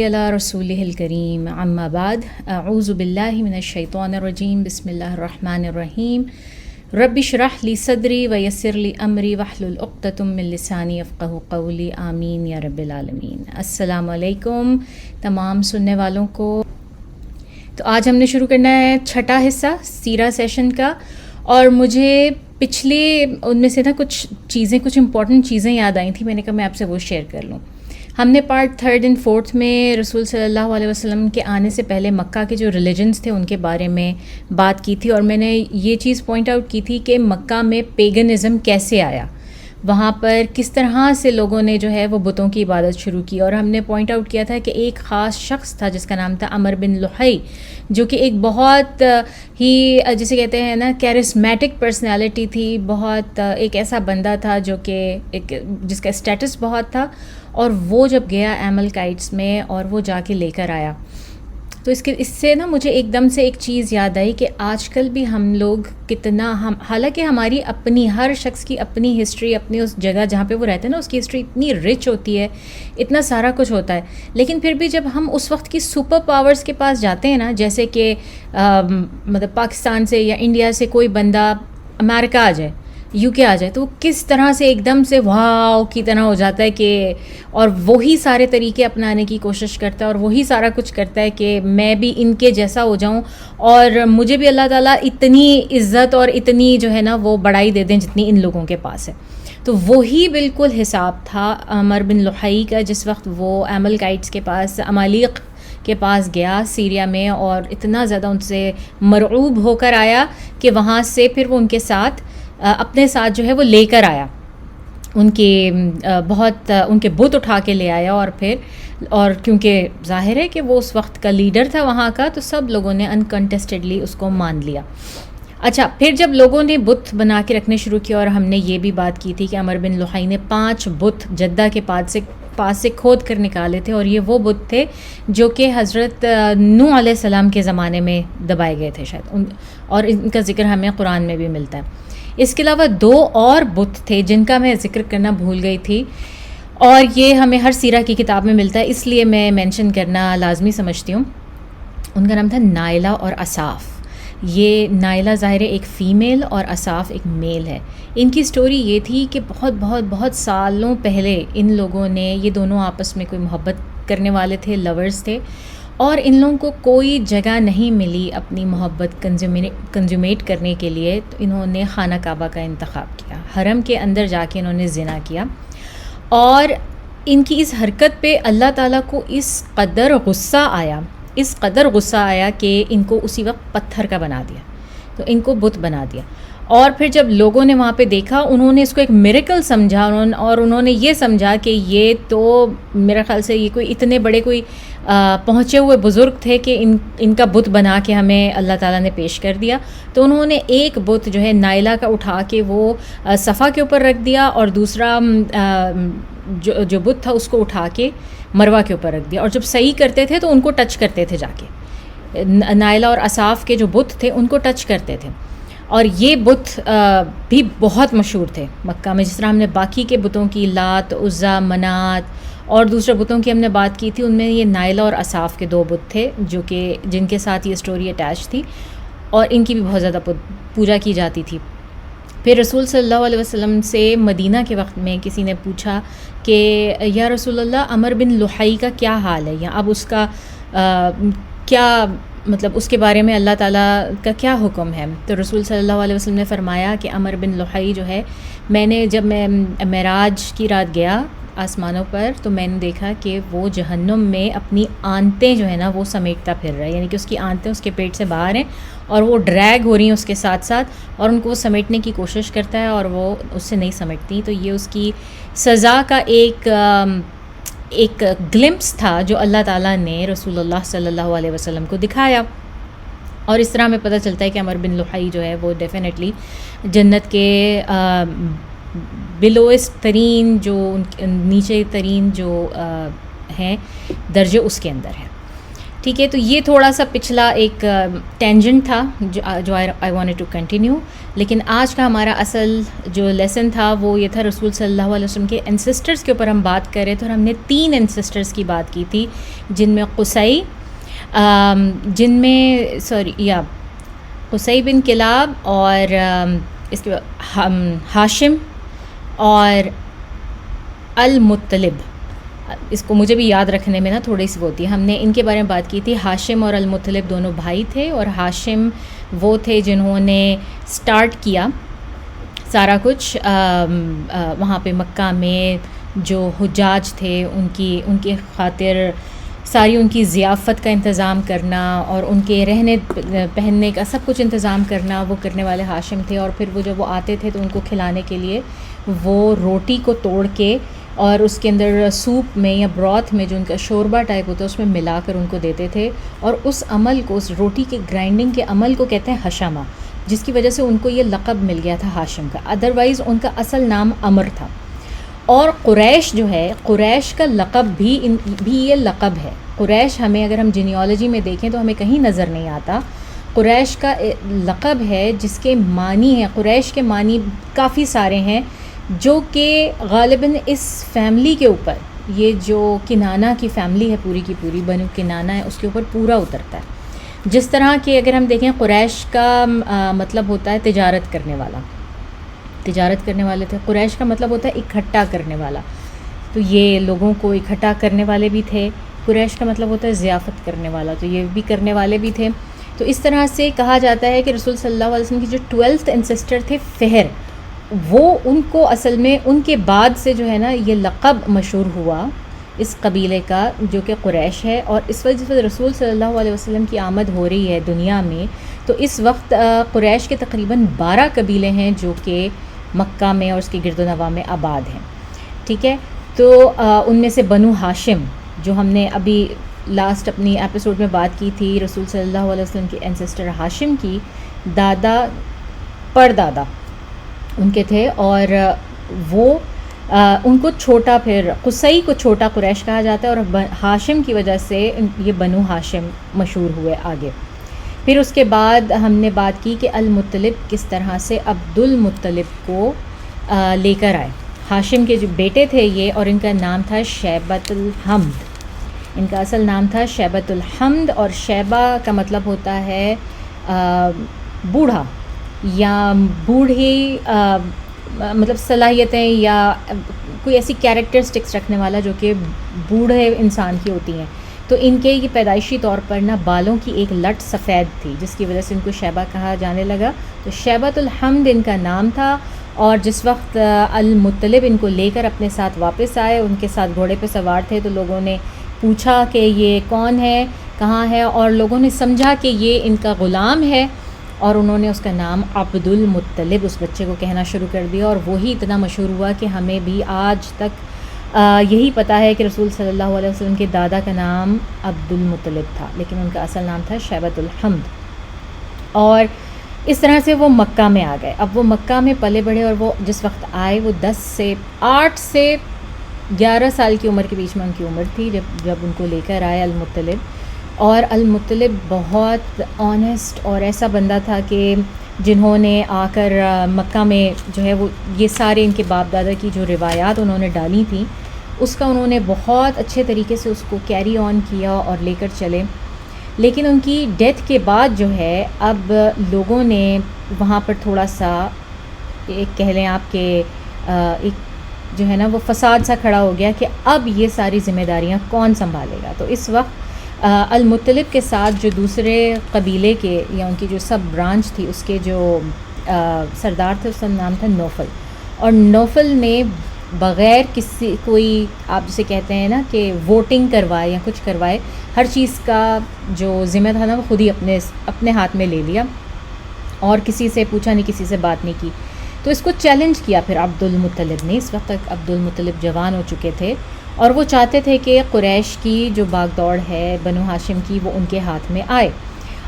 علی رسولہ الکریم اما بعد اعوذ باللہ من الشیطان الرجیم بسم اللہ الرحمن الرحیم رب اشرح لی صدری ویسر لی امری واحلل عقدۃ من لسانی یفقہوا قولی آمین یا رب العالمین۔ السلام علیکم تمام سننے والوں کو۔ تو آج ہم نے شروع کرنا ہے چھٹا حصہ سیرہ سیشن کا، اور مجھے پچھلے ان میں سے نا کچھ امپورٹنٹ چیزیں یاد آئی تھیں، میں نے کہا میں آپ سے وہ شیئر کر لوں۔ ہم نے پارٹ 3 اور 4 میں رسول صلی اللہ علیہ وسلم کے آنے سے پہلے مکہ کے جو ریلیجنز تھے ان کے بارے میں بات کی تھی، اور میں نے یہ چیز پوائنٹ آؤٹ کی تھی کہ مکہ میں پیگنزم کیسے آیا، وہاں پر کس طرح سے لوگوں نے جو ہے وہ بتوں کی عبادت شروع کی۔ اور ہم نے پوائنٹ آؤٹ کیا تھا کہ ایک خاص شخص تھا جس کا نام تھا عمر بن لحی، جو کہ ایک بہت ہی جسے کہتے ہیں نا کیرسمیٹک پرسنالٹی تھی، بہت ایک ایسا بندہ تھا جو کہ جس کا اسٹیٹس بہت تھا، اور وہ جب گیا ایملکائٹس میں اور وہ جا کے لے کر آیا، تو اس سے نا مجھے ایک دم سے ایک چیز یاد آئی کہ آج کل بھی ہم لوگ کتنا حالانکہ ہماری اپنی ہر شخص کی اپنی ہسٹری، اپنی اس جگہ جہاں پہ وہ رہتے ہیں نا اس کی ہسٹری اتنی رچ ہوتی ہے، اتنا سارا کچھ ہوتا ہے، لیکن پھر بھی جب ہم اس وقت کی سپر پاورز کے پاس جاتے ہیں نا، جیسے کہ مطلب پاکستان سے یا انڈیا سے کوئی بندہ امریکہ آ جائے، یو کے آ جائے، تو وہ کس طرح سے ایک دم سے واو کی طرح ہو جاتا ہے کہ اور وہی سارے طریقے اپنانے کی کوشش کرتا ہے اور وہی سارا کچھ کرتا ہے کہ میں بھی ان کے جیسا ہو جاؤں، اور مجھے بھی اللہ تعالیٰ اتنی عزت اور اتنی جو ہے نا وہ بڑائی دے دیں جتنی ان لوگوں کے پاس ہے۔ تو وہی بالکل حساب تھا عمر بن لحی کا، جس وقت وہ ایملکائٹس کے پاس، عمالیق کے پاس گیا سیریا میں، اور اتنا زیادہ ان سے مرعوب ہو کر آیا کہ وہاں سے پھر وہ ان کے ساتھ اپنے ساتھ جو ہے وہ لے کر آیا، ان کے بت اٹھا کے لے آیا، اور کیونکہ ظاہر ہے کہ وہ اس وقت کا لیڈر تھا وہاں کا، تو سب لوگوں نے انکنٹسٹڈلی اس کو مان لیا۔ اچھا، پھر جب لوگوں نے بت بنا کے رکھنے شروع کیا، اور ہم نے یہ بھی بات کی تھی کہ عمر بن لحی نے 5 بت جدہ کے پاس سے کھود کر نکالے تھے، اور یہ وہ بت تھے جو کہ حضرت نوح علیہ السلام کے زمانے میں دبائے گئے تھے شاید، اور ان کا ذکر ہمیں قرآن میں بھی ملتا ہے۔ اس کے علاوہ 2 اور بت تھے جن کا میں ذکر کرنا بھول گئی تھی، اور یہ ہمیں ہر سیرہ کی کتاب میں ملتا ہے، اس لیے میں مینشن کرنا لازمی سمجھتی ہوں۔ ان کا نام تھا نائلہ اور اصاف۔ یہ نائلہ ظاہر ایک فیمیل اور اصاف ایک میل ہے۔ ان کی سٹوری یہ تھی کہ بہت بہت بہت سالوں پہلے ان لوگوں نے، یہ دونوں آپس میں کوئی محبت کرنے والے تھے، لورز تھے، اور ان لوگوں کو کوئی جگہ نہیں ملی اپنی محبت کنزیومیٹ کرنے کے لیے، تو انہوں نے خانہ کعبہ کا انتخاب کیا، حرم کے اندر جا کے انہوں نے زنا کیا، اور ان کی اس حرکت پہ اللہ تعالیٰ کو اس قدر غصہ آیا کہ ان کو اسی وقت پتھر کا بنا دیا، تو ان کو بت بنا دیا۔ اور پھر جب لوگوں نے وہاں پہ دیکھا، انہوں نے اس کو ایک میریکل سمجھا، اور انہوں نے یہ سمجھا کہ یہ تو میرے خیال سے یہ کوئی اتنے بڑے کوئی پہنچے ہوئے بزرگ تھے کہ ان کا بت بنا کے ہمیں اللہ تعالیٰ نے پیش کر دیا۔ تو انہوں نے ایک بت جو ہے نائلہ کا اٹھا کے وہ صفا کے اوپر رکھ دیا، اور دوسرا جو بت تھا اس کو اٹھا کے مروہ کے اوپر رکھ دیا، اور جب صحیح کرتے تھے تو ان کو ٹچ کرتے تھے، جا کے نائلہ اور اصاف کے جو بت تھے ان کو ٹچ کرتے تھے۔ اور یہ بت بھی بہت مشہور تھے مکہ میں، جس طرح ہم نے باقی کے بتوں کی، لات، عزا، منات اور دوسرے بتوں کی ہم نے بات کی تھی، ان میں یہ نائلہ اور اصاف کے 2 بت تھے جو کہ جن کے ساتھ یہ سٹوری اٹیچ تھی، اور ان کی بھی بہت زیادہ پوجا کی جاتی تھی۔ پھر رسول صلی اللہ علیہ وسلم سے مدینہ کے وقت میں کسی نے پوچھا کہ یا رسول اللہ، عمر بن لحی کا کیا حال ہے، یا اب اس کا کیا مطلب اس کے بارے میں اللہ تعالیٰ کا کیا حکم ہے؟ تو رسول صلی اللہ علیہ وسلم نے فرمایا کہ عمر بن لحی جو ہے، جب میں معراج کی رات گیا آسمانوں پر، تو میں نے دیکھا کہ وہ جہنم میں اپنی آنتیں جو ہے نا وہ سمیٹتا پھر رہا ہے، یعنی کہ اس کی آنتیں اس کے پیٹ سے باہر ہیں، اور وہ ڈریگ ہو رہی ہیں اس کے ساتھ ساتھ، اور ان کو وہ سمیٹنے کی کوشش کرتا ہے اور وہ اس سے نہیں سمٹتی۔ تو یہ اس کی سزا کا ایک گلمپس تھا جو اللہ تعالیٰ نے رسول اللہ صلی اللہ علیہ وسلم کو دکھایا، اور اس طرح ہمیں پتہ چلتا ہے کہ عمر بن لحی جو ہے وہ ڈیفینیٹلی جنت کے بلوئسٹ ترین، جو نیچے ترین جو ہیں درجے، اس کے اندر ہے۔ ٹھیک ہے، تو یہ تھوڑا سا پچھلا ایک ٹینجنٹ تھا جو آئی وانٹڈ ٹو کنٹینیو. لیکن آج کا ہمارا اصل جو لیسن تھا وہ یہ تھا رسول صلی اللہ علیہ وسلم کے انسسٹرز کے اوپر ہم بات کر رہے تھے، اور ہم نے 3 انسسٹرز کی بات کی تھی، جن میں قصی قصی بن کلاب، اور اس کے بعد ہاشم اور المطلب. اس کو مجھے بھی یاد رکھنے میں نا تھوڑی سی وہ ہوتی ہے. ہم نے ان کے بارے میں بات کی تھی. ہاشم اور المطلب دونوں بھائی تھے، اور ہاشم وہ تھے جنہوں نے سٹارٹ کیا سارا کچھ وہاں پہ مکہ میں جو حجاج تھے ان کی خاطر ساری ان کی ضیافت کا انتظام کرنا اور ان کے رہنے پہننے کا سب کچھ انتظام کرنا، وہ کرنے والے ہاشم تھے. اور پھر وہ جب وہ آتے تھے تو ان کو کھلانے کے لیے وہ روٹی کو توڑ کے اور اس کے اندر سوپ میں یا براتھ میں جو ان کا شوربہ ٹائپ ہوتا ہے اس میں ملا کر ان کو دیتے تھے. اور اس عمل کو، اس روٹی کے گرائنڈنگ کے عمل کو کہتے ہیں حشمہ، جس کی وجہ سے ان کو یہ لقب مل گیا تھا ہاشم کا. ادروائز ان کا اصل نام عمر تھا. اور قریش جو ہے، قریش کا لقب بھی یہ لقب ہے. قریش ہمیں اگر ہم جینیالوجی میں دیکھیں تو ہمیں کہیں نظر نہیں آتا. قریش کا لقب ہے جس کے معنی ہیں، قریش کے معنی کافی سارے ہیں جو کہ غالباً اس فیملی کے اوپر، یہ جو کنانہ کی فیملی ہے پوری کی پوری، بنو کنانہ ہے، اس کے اوپر پورا اترتا ہے. جس طرح کہ اگر ہم دیکھیں قریش کا مطلب ہوتا ہے تجارت کرنے والا، تجارت کرنے والے تھے. قریش کا مطلب ہوتا ہے اکٹھا کرنے والا، تو یہ لوگوں کو اکٹھا کرنے والے بھی تھے. قریش کا مطلب ہوتا ہے ضیافت کرنے والا، تو یہ بھی کرنے والے بھی تھے. تو اس طرح سے کہا جاتا ہے کہ رسول صلی اللہ علیہ وسلم کی جو 12th انسسٹر تھے فہر، وہ ان کو اصل میں ان کے بعد سے جو ہے نا یہ لقب مشہور ہوا اس قبیلے کا جو کہ قریش ہے. اور اس وجہ سے رسول صلی اللہ علیہ وسلم کی آمد ہو رہی ہے دنیا میں، تو اس وقت قریش کے تقریباً 12 قبیلے ہیں جو کہ مکہ میں اور اس کے گرد و نواح میں آباد ہیں. ٹھیک ہے، تو ان میں سے بنو ہاشم جو ہم نے ابھی لاسٹ اپنی ایپیسوڈ میں بات کی تھی، رسول صلی اللہ علیہ وسلم کے انسسٹر ہاشم کی دادا پردادا ان کے تھے، اور وہ ان کو چھوٹا، پھر قصی کو چھوٹا قریش کہا جاتا ہے، اور ہاشم کی وجہ سے یہ بنو ہاشم مشہور ہوئے آگے. پھر اس کے بعد ہم نے بات کی کہ المطلب کس طرح سے عبد المطلب کو لے کر آئے. ہاشم کے جو بیٹے تھے یہ، اور ان کا نام تھا شیبۃ الحمد. ان کا اصل نام تھا شیبۃ الحمد، اور شیبہ کا مطلب ہوتا ہے بوڑھا یا بوڑھی، مطلب صلاحیتیں یا کوئی ایسی کیریکٹرسٹکس رکھنے والا جو کہ بوڑھے انسان کی ہوتی ہیں. تو ان کے یہ پیدائشی طور پر نا بالوں کی ایک لٹ سفید تھی جس کی وجہ سے ان کو شیبہ کہا جانے لگا. تو شیبۃ الحمد ان کا نام تھا. اور جس وقت المطلب ان کو لے کر اپنے ساتھ واپس آئے، ان کے ساتھ گھوڑے پہ سوار تھے، تو لوگوں نے پوچھا کہ یہ کون ہے، کہاں ہے، اور لوگوں نے سمجھا کہ یہ ان کا غلام ہے، اور انہوں نے اس کا نام عبد المطلب اس بچے کو کہنا شروع کر دیا. اور وہی اتنا مشہور ہوا کہ ہمیں بھی آج تک یہی پتہ ہے کہ رسول صلی اللہ علیہ وسلم کے دادا کا نام عبد المطلب تھا، لیکن ان کا اصل نام تھا شیبۃ الحمد. اور اس طرح سے وہ مکہ میں آ گئے. اب وہ مکہ میں پلے بڑھے، اور وہ جس وقت آئے وہ 8 سے 11 سال کی عمر کے بیچ میں ان کی عمر تھی جب ان کو لے کر آئے المطلب. اور المطلب بہت آنیسٹ اور ایسا بندہ تھا کہ جنہوں نے آ کر مکہ میں جو ہے وہ یہ سارے ان کے باپ دادا کی جو روایات انہوں نے ڈالی تھیں اس کا انہوں نے بہت اچھے طریقے سے اس کو کیری آن کیا اور لے کر چلے. لیکن ان کی ڈیتھ کے بعد جو ہے اب لوگوں نے وہاں پر تھوڑا سا ایک کہہ لیں آپ کہ ایک جو ہے نا وہ فساد سا کھڑا ہو گیا کہ اب یہ ساری ذمہ داریاں کون سنبھالے گا. تو اس وقت المطلب کے ساتھ جو دوسرے قبیلے کے یا ان کی جو سب برانچ تھی اس کے جو سردار تھے اس کا نام تھا نوفل. اور نوفل نے بغیر کسی کوئی آپ جسے کہتے ہیں نا کہ ووٹنگ کروائے یا کچھ کروائے، ہر چیز کا جو ذمہ تھا نا وہ خود ہی اپنے ہاتھ میں لے لیا اور کسی سے پوچھا نہیں، کسی سے بات نہیں کی. تو اس کو چیلنج کیا پھر عبد المطلب نے. اس وقت تک عبد المطلب جوان ہو چکے تھے اور وہ چاہتے تھے کہ قریش کی جو باغ دوڑ ہے بنو ہاشم کی وہ ان کے ہاتھ میں آئے.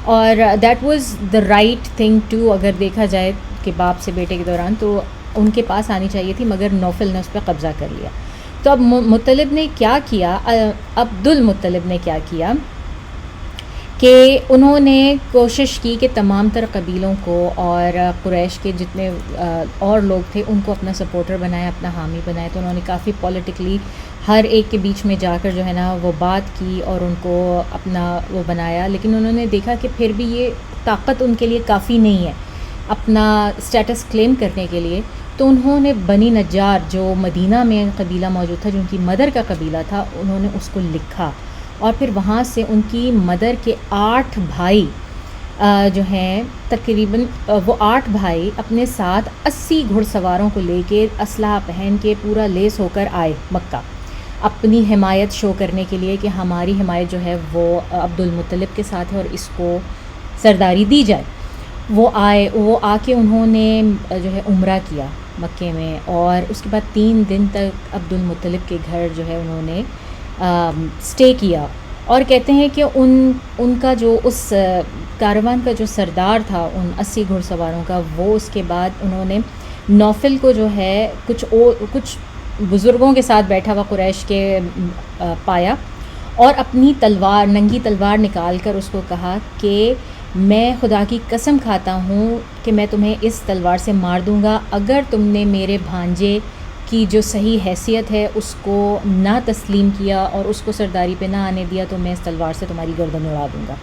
اور that was the right thing to, اگر دیکھا جائے کہ باپ سے بیٹے کے دوران تو ان کے پاس آنی چاہیے تھی، مگر نوفل نے اس پہ قبضہ کر لیا. تو اب مطلب نے کیا کیا، عبد المطلب نے کیا کیا کہ انہوں نے کوشش کی کہ تمام تر قبیلوں کو اور قریش کے جتنے اور لوگ تھے ان کو اپنا سپورٹر بنایا، اپنا حامی بنایا. تو انہوں نے کافی پولیٹیکلی ہر ایک کے بیچ میں جا کر جو ہے نا وہ بات کی اور ان کو اپنا وہ بنایا. لیکن انہوں نے دیکھا کہ پھر بھی یہ طاقت ان کے لیے کافی نہیں ہے اپنا اسٹیٹس کلیم کرنے کے لیے. تو انہوں نے بنی نجار جو مدینہ میں قبیلہ موجود تھا، جو ان کی مدر کا قبیلہ تھا، انہوں نے اس کو لکھا. اور پھر وہاں سے ان کی مدر کے 8 بھائی جو ہیں تقریباً وہ 8 بھائی اپنے ساتھ 80 گھڑ سواروں کو لے کے اسلحہ پہن کے پورا لیس ہو کر آئے مکہ، اپنی حمایت شو کرنے کے لیے کہ ہماری حمایت جو ہے وہ عبد المطلب کے ساتھ ہے اور اس کو سرداری دی جائے. وہ آئے، وہ آ کے انہوں نے جو ہے عمرہ کیا مکے میں، اور اس کے بعد 3 دن تک عبد المطلب کے گھر جو ہے انہوں نے اسٹے کیا. اور کہتے ہیں کہ ان کا جو اس کاروان کا جو سردار تھا ان 80 گھڑ سواروں کا، وہ اس کے بعد انہوں نے نوفل کو جو ہے کچھ بزرگوں کے ساتھ بیٹھا ہوا قریش کے پایا، اور اپنی تلوار، ننگی تلوار نکال کر اس کو کہا کہ میں خدا کی قسم کھاتا ہوں کہ میں تمہیں اس تلوار سے مار دوں گا اگر تم نے میرے بھانجے کی جو صحیح حیثیت ہے اس کو نہ تسلیم کیا اور اس کو سرداری پہ نہ آنے دیا، تو میں اس تلوار سے تمہاری گردن اڑا دوں گا.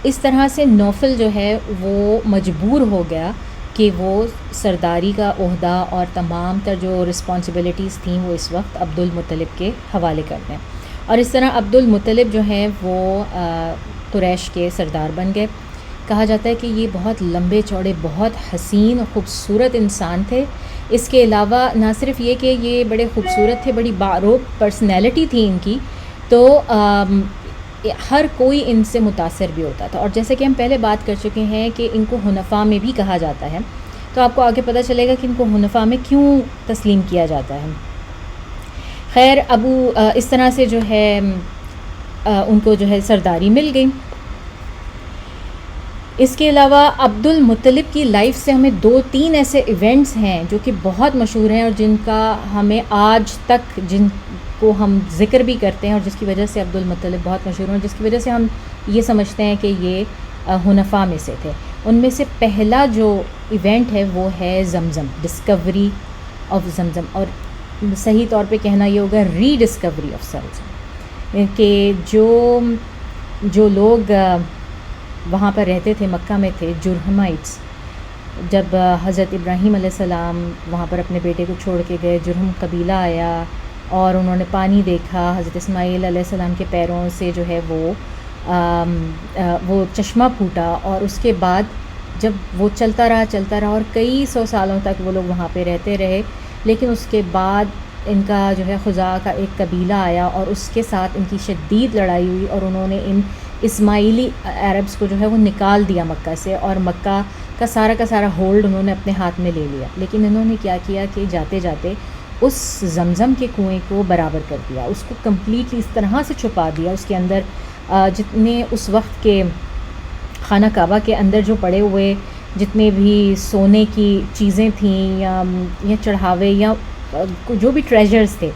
اس طرح سے نوفل جو ہے وہ مجبور ہو گیا کہ وہ سرداری کا عہدہ اور تمام تر جو رسپانسبلٹیز تھیں وہ اس وقت عبد المطلب کے حوالے کر دیں. اور اس طرح عبد المطلب جو ہیں وہ قریش کے سردار بن گئے. کہا جاتا ہے کہ یہ بہت لمبے چوڑے، بہت حسین اور خوبصورت انسان تھے. اس کے علاوہ نہ صرف یہ کہ یہ بڑے خوبصورت تھے، بڑی باروق پرسنالٹی تھی ان کی، تو ہر کوئی ان سے متاثر بھی ہوتا تھا. اور جیسے کہ ہم پہلے بات کر چکے ہیں کہ ان کو حنفاء میں بھی کہا جاتا ہے، تو آپ کو آگے پتہ چلے گا کہ ان کو حنفاء میں کیوں تسلیم کیا جاتا ہے. خیر، اس طرح سے جو ہے ان کو جو ہے سرداری مل گئی. اس کے علاوہ عبد المطلب کی لائف سے ہمیں 2-3 ایسے ایونٹس ہیں جو کہ بہت مشہور ہیں اور جن کا ہمیں آج تک، جن کو ہم ذکر بھی کرتے ہیں اور جس کی وجہ سے عبد المطلب بہت مشہور ہیں، جس کی وجہ سے ہم یہ سمجھتے ہیں کہ یہ حنفاء میں سے تھے. ان میں سے پہلا جو ایونٹ ہے وہ ہے زمزم، ڈسکوری آف زمزم، اور صحیح طور پہ کہنا یہ ہوگا ری ڈسکوری آف زمزم، کہ جو لوگ وہاں پر رہتے تھے، مکہ میں تھے، جرہمائٹس، جب حضرت ابراہیم علیہ السلام وہاں پر اپنے بیٹے کو چھوڑ کے گئے، جرہم قبیلہ آیا اور انہوں نے پانی دیکھا. حضرت اسماعیل علیہ السلام کے پیروں سے جو ہے وہ چشمہ پھوٹا، اور اس کے بعد جب وہ چلتا رہا اور کئی 100 سالوں تک وہ لوگ وہاں پہ رہتے رہے. لیکن اس کے بعد ان کا جو ہے خزاع کا ایک قبیلہ آیا اور اس کے ساتھ ان کی شدید لڑائی ہوئی، اور انہوں نے ان اسماعیلی عربس کو جو ہے وہ نکال دیا مکہ سے، اور مکہ کا سارا ہولڈ انہوں نے اپنے ہاتھ میں لے لیا. لیکن انہوں نے کیا کیا کہ جاتے جاتے اس زمزم کے کنویں کو برابر کر دیا، اس کو کمپلیٹلی اس طرح سے چھپا دیا. اس کے اندر جتنے اس وقت کے خانہ کعبہ کے اندر جو پڑے ہوئے جتنے بھی سونے کی چیزیں تھیں یا چڑھاوے یا جو بھی ٹریجرز تھے،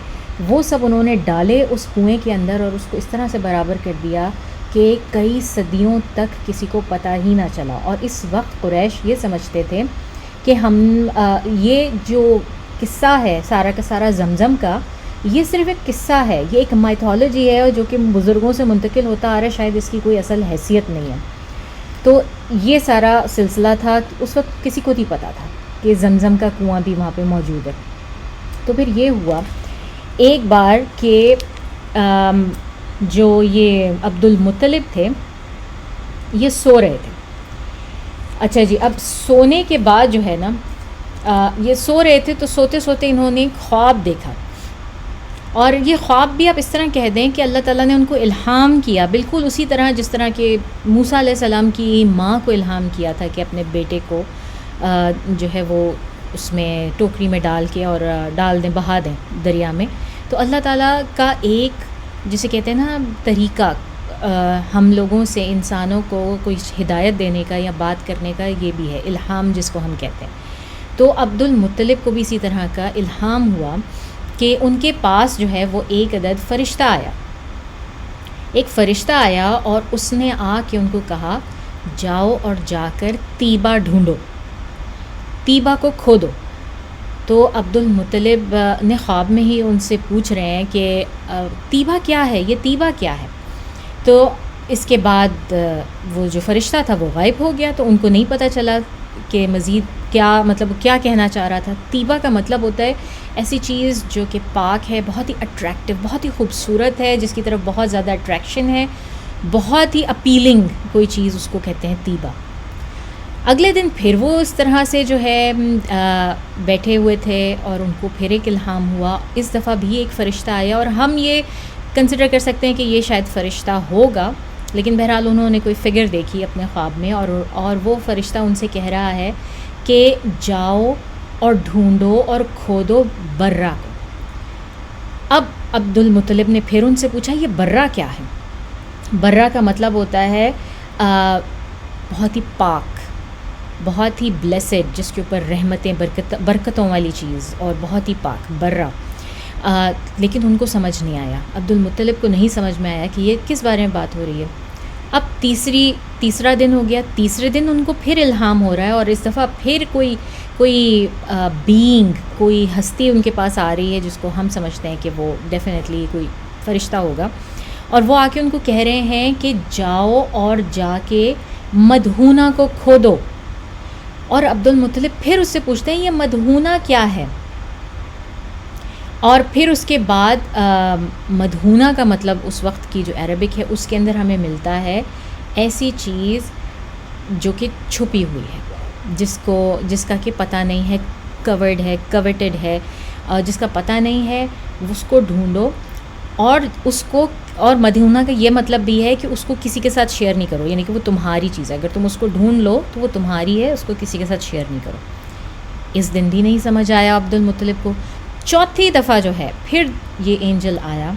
وہ سب انہوں نے ڈالے اس کنویں کے اندر، اور اس کو اس طرح سے برابر کر دیا کہ کئی صدیوں تک کسی کو پتہ ہی نہ چلا. اور اس وقت قریش یہ سمجھتے تھے کہ یہ جو قصہ ہے سارا کا سارا زمزم کا، یہ صرف ایک قصہ ہے، یہ ایک مائتھولوجی ہے جو کہ بزرگوں سے منتقل ہوتا آ رہا ہے، شاید اس کی کوئی اصل حیثیت نہیں ہے. تو یہ سارا سلسلہ تھا. اس وقت کسی کو نہیں پتہ تھا کہ زمزم کا کنواں بھی وہاں پہ موجود ہے. تو پھر یہ ہوا ایک بار کہ جو یہ عبد المطلب تھے یہ سو رہے تھے. اچھا جی، اب سونے کے بعد جو ہے نا یہ سو رہے تھے، تو سوتے سوتے انہوں نے خواب دیکھا. اور یہ خواب بھی آپ اس طرح کہہ دیں کہ اللہ تعالیٰ نے ان کو الہام کیا، بالکل اسی طرح جس طرح کہ موسیٰ علیہ السلام کی ماں کو الہام کیا تھا کہ اپنے بیٹے کو جو ہے وہ اس میں ٹوکری میں ڈال کے اور ڈال دیں، بہا دیں دریا میں. تو اللہ تعالیٰ کا ایک جسے کہتے ہیں نا طریقہ ہم لوگوں سے انسانوں کو کوئی ہدایت دینے کا یا بات کرنے کا، یہ بھی ہے الہام جس کو ہم کہتے ہیں. تو عبد المطلب کو بھی اسی طرح کا الہام ہوا کہ ان کے پاس جو ہے وہ ایک عدد فرشتہ آیا. ایک فرشتہ آیا اور اس نے آ کے ان کو کہا جاؤ اور جا کر طیبہ ڈھونڈو، طیبہ کو کھودو۔ تو عبد المطلب نے خواب میں ہی ان سے پوچھ رہے ہیں کہ طیبہ کیا ہے، یہ طیبہ کیا ہے؟ تو اس کے بعد وہ جو فرشتہ تھا وہ غائب ہو گیا، تو ان کو نہیں پتہ چلا کہ مزید کیا کہنا چاہ رہا تھا۔ طیبہ کا مطلب ہوتا ہے ایسی چیز جو کہ پاک ہے، بہت ہی اٹریکٹیو، بہت ہی خوبصورت ہے، جس کی طرف بہت زیادہ اٹریکشن ہے، بہت ہی اپیلنگ کوئی چیز، اس کو کہتے ہیں طیبہ۔ اگلے دن پھر وہ اس طرح سے جو ہے بیٹھے ہوئے تھے اور ان کو پھر ایک الہام ہوا، اس دفعہ بھی ایک فرشتہ آیا، اور ہم یہ کنسیڈر کر سکتے ہیں کہ یہ شاید فرشتہ ہوگا، لیکن بہرحال انہوں نے کوئی فگر دیکھی اپنے خواب میں، اور وہ فرشتہ ان سے کہہ رہا ہے کہ جاؤ اور ڈھونڈو اور کھودو برہ کو۔ اب عبد المطلب نے پھر ان سے پوچھا یہ برہ کیا ہے؟ برہ کا مطلب ہوتا ہے بہت ہی پاک، بہت ہی بلیسڈ، جس کے اوپر رحمتیں، برکتوں والی چیز، اور بہت ہی پاک، برہ۔ لیکن ان کو سمجھ نہیں آیا، عبد المطلب کو نہیں سمجھ میں آیا کہ یہ کس بارے میں بات ہو رہی ہے۔ اب تیسرا دن ہو گیا، تیسرے دن ان کو پھر الہام ہو رہا ہے، اور اس دفعہ پھر کوئی بینگ، کوئی ہستی ان کے پاس آ رہی ہے جس کو ہم سمجھتے ہیں کہ وہ ڈیفینیٹلی کوئی فرشتہ ہوگا، اور وہ آ کے ان کو کہہ رہے ہیں کہ جاؤ اور جا کے مدہونہ کو کھودو۔ اور عبد المطلب پھر اس سے پوچھتے ہیں یہ مدہونہ کیا ہے؟ اور پھر اس کے بعد مدہونہ کا مطلب اس وقت کی جو عربک ہے اس کے اندر ہمیں ملتا ہے ایسی چیز جو کہ چھپی ہوئی ہے، جس کا کہ پتہ نہیں ہے، کورڈ ہے، کویٹڈ ہے، جس کا پتہ نہیں ہے، اس کو ڈھونڈو، اور مدہونہ کا یہ مطلب بھی ہے کہ اس کو کسی کے ساتھ شیئر نہیں کرو، یعنی کہ وہ تمہاری چیز ہے، اگر تم اس کو ڈھونڈ لو تو وہ تمہاری ہے، اس کو کسی کے ساتھ شیئر نہیں کرو۔ اس دن بھی نہیں سمجھ آیا عبد المطلب کو۔ چوتھی دفعہ جو ہے پھر یہ اینجل آیا،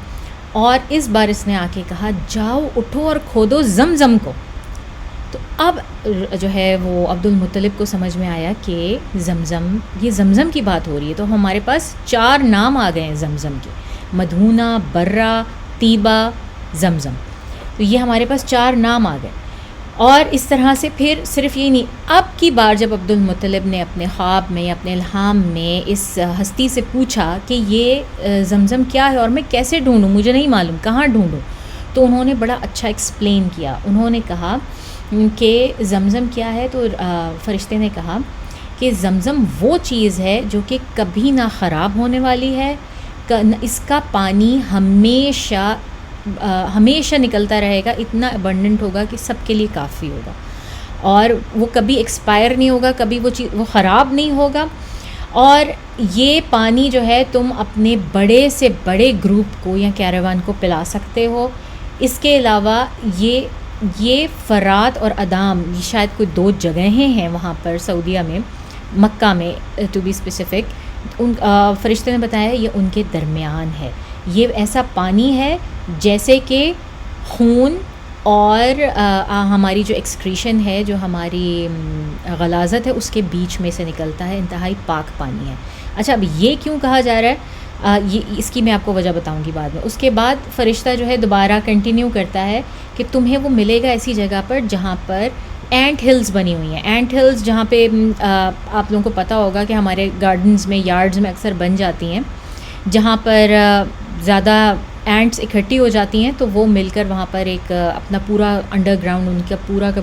اور اس بار اس نے آ کے کہا جاؤ اٹھو اور کھودو زمزم کو۔ تو اب جو ہے وہ عبد المطلب کو سمجھ میں آیا کہ یہ زمزم کی بات ہو رہی ہے، تو ہمارے پاس 4 نام آ گئے ہیں زمزم کے، مدہونہ، برہ، طیبہ، زمزم۔ تو یہ ہمارے پاس 4 نام آ گئے۔ اور اس طرح سے پھر صرف یہ نہیں، اب کی بار جب عبد المطلب نے اپنے خواب میں، اپنے الہام میں اس ہستی سے پوچھا کہ یہ زمزم کیا ہے اور میں کیسے ڈھونڈوں، مجھے نہیں معلوم، کہاں ڈھونڈوں، تو انہوں نے بڑا اچھا ایکسپلین کیا۔ انہوں نے کہا کہ زمزم کیا ہے، تو فرشتے نے کہا کہ زمزم وہ چیز ہے جو کہ کبھی نہ خراب ہونے والی ہے، اس کا پانی ہمیشہ نکلتا رہے گا، اتنا ابنڈنٹ ہوگا کہ سب کے لیے کافی ہوگا، اور وہ کبھی ایکسپائر نہیں ہوگا، کبھی وہ خراب نہیں ہوگا۔ اور یہ پانی جو ہے تم اپنے بڑے سے بڑے گروپ کو یا کیراوان کو پلا سکتے ہو۔ اس کے علاوہ یہ فرات اور ادام، یہ شاید کوئی 2 جگہیں ہیں وہاں پر سعودیہ میں، مکہ میں ٹو بی اسپیسیفک، فرشتے نے بتایا یہ ان کے درمیان ہے۔ یہ ایسا پانی ہے جیسے کہ خون اور ہماری جو ایکسکریشن ہے، جو ہماری غلاظت ہے، اس کے بیچ میں سے نکلتا ہے، انتہائی پاک پانی ہے۔ اچھا، اب یہ کیوں کہا جا رہا ہے، اس کی میں آپ کو وجہ بتاؤں گی بعد میں۔ اس کے بعد فرشتہ جو ہے دوبارہ کنٹینیو کرتا ہے کہ تمہیں وہ ملے گا ایسی جگہ پر جہاں پر اینٹ ہلز بنی ہوئی ہیں۔ اینٹ ہلز جہاں پہ آپ لوگوں کو پتہ ہوگا کہ ہمارے گارڈنز میں، یارڈز میں اکثر بن جاتی ہیں، جہاں پر زیادہ اینٹس اکٹھی ہو جاتی ہیں، تو وہ مل کر وہاں پر ایک اپنا پورا انڈر گراؤنڈ ان کا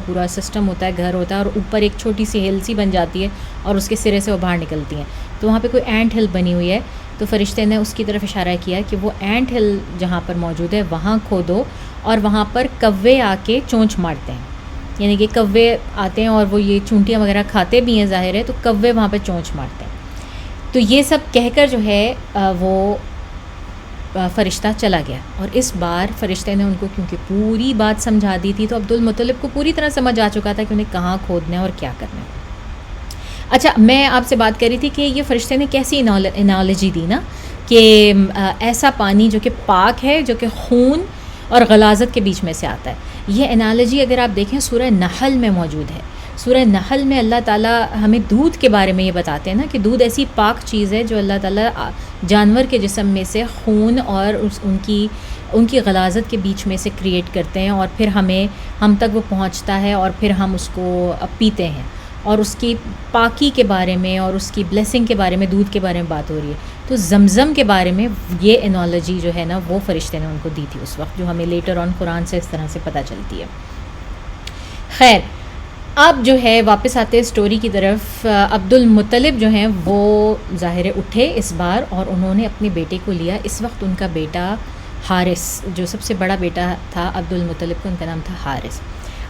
پورا سسٹم ہوتا ہے، گھر ہوتا ہے، اور اوپر ایک چھوٹی سی ہل سی بن جاتی ہے، اور اس کے سرے سے وہ باہر نکلتی ہیں، تو وہاں پہ کوئی اینٹ ہل بنی ہوئی ہے۔ تو فرشتے نے اس کی طرف اشارہ کیا کہ وہ اینٹ ہل جہاں پر موجود ہے وہاں کھودو، اور وہاں پر کوے آ کے چونچ مارتے ہیں، یعنی کہ کوے آتے ہیں اور وہ یہ چونٹیاں وغیرہ کھاتے بھی ہیں ظاہر ہے، تو کوے وہاں پہ چونچ مارتے ہیں۔ تو یہ سب کہہ کر جو ہے وہ فرشتہ چلا گیا، اور اس بار فرشتے نے ان کو کیونکہ پوری بات سمجھا دی تھی، تو عبد المطلب کو پوری طرح سمجھ آ چکا تھا کہ انہیں کہاں کھودنا ہے اور کیا کرنا ہے۔ اچھا، میں آپ سے بات کر رہی تھی کہ یہ فرشتے نے کیسی انالوجی دی نا، کہ ایسا پانی جو کہ پاک ہے، جو کہ خون اور غلاظت کے بیچ میں سے آتا ہے۔ یہ انالوجی اگر آپ دیکھیں سورہ نحل میں موجود ہے۔ سورہ نحل میں اللہ تعالیٰ ہمیں دودھ کے بارے میں یہ بتاتے ہیں نا کہ دودھ ایسی پاک چیز ہے جو اللہ تعالیٰ جانور کے جسم میں سے خون اور ان کی ان کی غلاظت کے بیچ میں سے کریٹ کرتے ہیں، اور پھر ہم تک وہ پہنچتا ہے، اور پھر ہم اس کو پیتے ہیں، اور اس کی پاکی کے بارے میں اور اس کی بلیسنگ کے بارے میں، دودھ کے بارے میں بات ہو رہی ہے. تو زمزم کے بارے میں یہ انالوجی جو ہے نا وہ فرشتے نے ان کو دی تھی اس وقت، جو ہمیں لیٹر آن قرآن سے اس طرح سے پتہ چلتی ہے. خیر، اب جو ہے واپس آتے اسٹوری کی طرف. عبد المطلب جو ہیں وہ ظاہر اٹھے اس بار، اور انہوں نے اپنے بیٹے کو لیا. اس وقت ان کا بیٹا حارث، جو سب سے بڑا بیٹا تھا عبد المطلب کا، ان کا نام تھا حارث.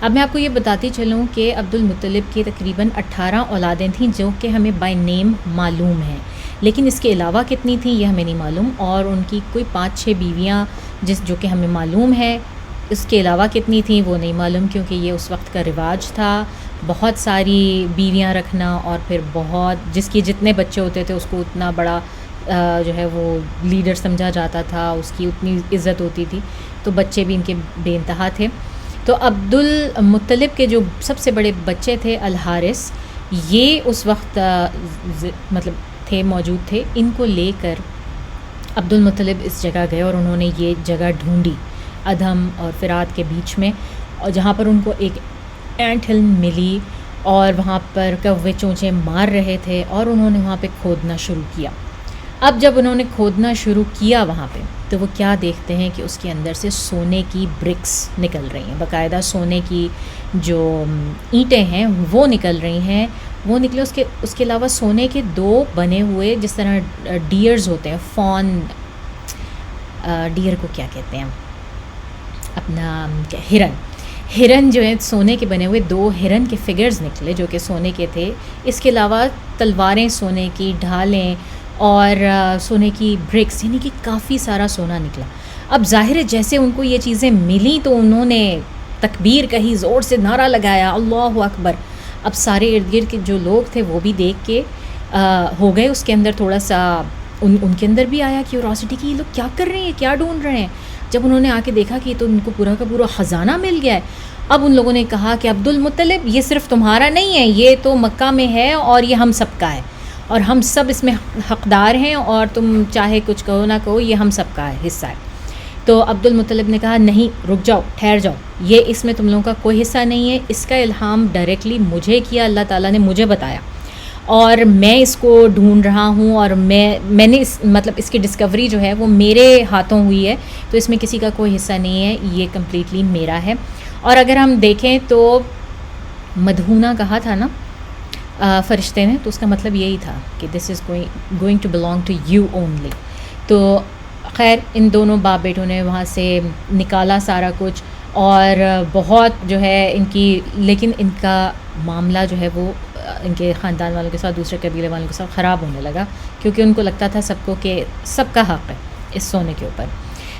اب میں آپ کو یہ بتاتی چلوں کہ عبد المطلب کی تقریباً 18 اولادیں تھیں، جو کہ ہمیں بائی نیم معلوم ہیں، لیکن اس کے علاوہ کتنی تھیں یہ ہمیں نہیں معلوم. اور ان کی کوئی 5-6 بیویاں جو کہ ہمیں معلوم ہے، اس کے علاوہ کتنی تھیں وہ نہیں معلوم، کیونکہ یہ اس وقت کا رواج تھا بہت ساری بیویاں رکھنا، اور پھر بہت جس کی جتنے بچے ہوتے تھے اس کو اتنا بڑا جو ہے وہ لیڈر سمجھا جاتا تھا، اس کی اتنی عزت ہوتی تھی. تو بچے بھی ان کے بے انتہا تھے. تو عبد المطلب کے جو سب سے بڑے بچے تھے الحارث، یہ اس وقت مطلب موجود تھے. ان کو لے کر عبد المطلب اس جگہ گئے، اور انہوں نے یہ جگہ ڈھونڈی ادھم اور فرات کے بیچ میں، اور جہاں پر ان کو ایک اینٹ ہل ملی، اور وہاں پر کوے چونچے مار رہے تھے، اور انہوں نے وہاں پہ کھودنا شروع کیا. اب جب انہوں نے کھودنا شروع کیا وہاں پہ، تو وہ کیا دیکھتے ہیں کہ اس کے اندر سے سونے کی برکس نکل رہی ہیں، باقاعدہ سونے کی جو اینٹیں ہیں وہ نکل رہی ہیں. وہ نکلے، اس کے علاوہ سونے کے 2 بنے ہوئے، جس طرح ڈیئرز ہوتے ہیں، فون، ڈیئر کو کیا کہتے ہیں اپنا، ہرن جو ہے سونے کے بنے ہوئے 2 ہرن کے فگرز نکلے، جو کہ سونے کے تھے. اس کے علاوہ تلواریں سونے کی، ڈھالیں اور سونے کی برکس، یعنی کہ کافی سارا سونا نکلا. اب ظاہر ہے جیسے ان کو یہ چیزیں ملیں تو انہوں نے تکبیر کہی، زور سے نعرہ لگایا، اللہ اکبر. اب سارے ارد گرد کے جو لوگ تھے وہ بھی دیکھ کے ہو گئے اس کے اندر تھوڑا سا، ان کے اندر بھی آیا کیوروسٹی کہ یہ لوگ کیا کر رہے ہیں، کیا ڈھونڈ رہے ہیں. جب انہوں نے آ کے دیکھا کہ تو ان کو پورا کا پورا خزانہ مل گیا ہے. اب ان لوگوں نے کہا کہ عبد المطلب یہ صرف تمہارا نہیں ہے، یہ تو مکہ میں ہے اور یہ ہم سب کا ہے، اور ہم سب اس میں حقدار ہیں، اور تم چاہے کچھ کہو نہ کہو یہ ہم سب کا ہے، حصہ ہے. تو عبد المطلب نے کہا نہیں، رک جاؤ، ٹھہر جاؤ، یہ اس میں تم لوگوں کا کوئی حصہ نہیں ہے. اس کا الہام ڈائریکٹلی مجھے کیا، اللہ تعالیٰ نے مجھے بتایا، اور میں اس کو ڈھونڈ رہا ہوں، اور میں نے اس کی ڈسکوری جو ہے وہ میرے ہاتھوں ہوئی ہے، تو اس میں کسی کا کوئی حصہ نہیں ہے، یہ کمپلیٹلی میرا ہے. اور اگر ہم دیکھیں تو مدہونہ کہا تھا نا فرشتے نے، تو اس کا مطلب یہی تھا کہ this is going to belong to you only. تو خیر ان دونوں باپ بیٹوں نے وہاں سے نکالا سارا کچھ، اور بہت جو ہے لیکن ان کا معاملہ جو ہے وہ ان کے خاندان والوں کے ساتھ، دوسرے قبیلے والوں کے ساتھ خراب ہونے لگا، کیونکہ ان کو لگتا تھا سب کو کہ سب کا حق ہے اس سونے کے اوپر.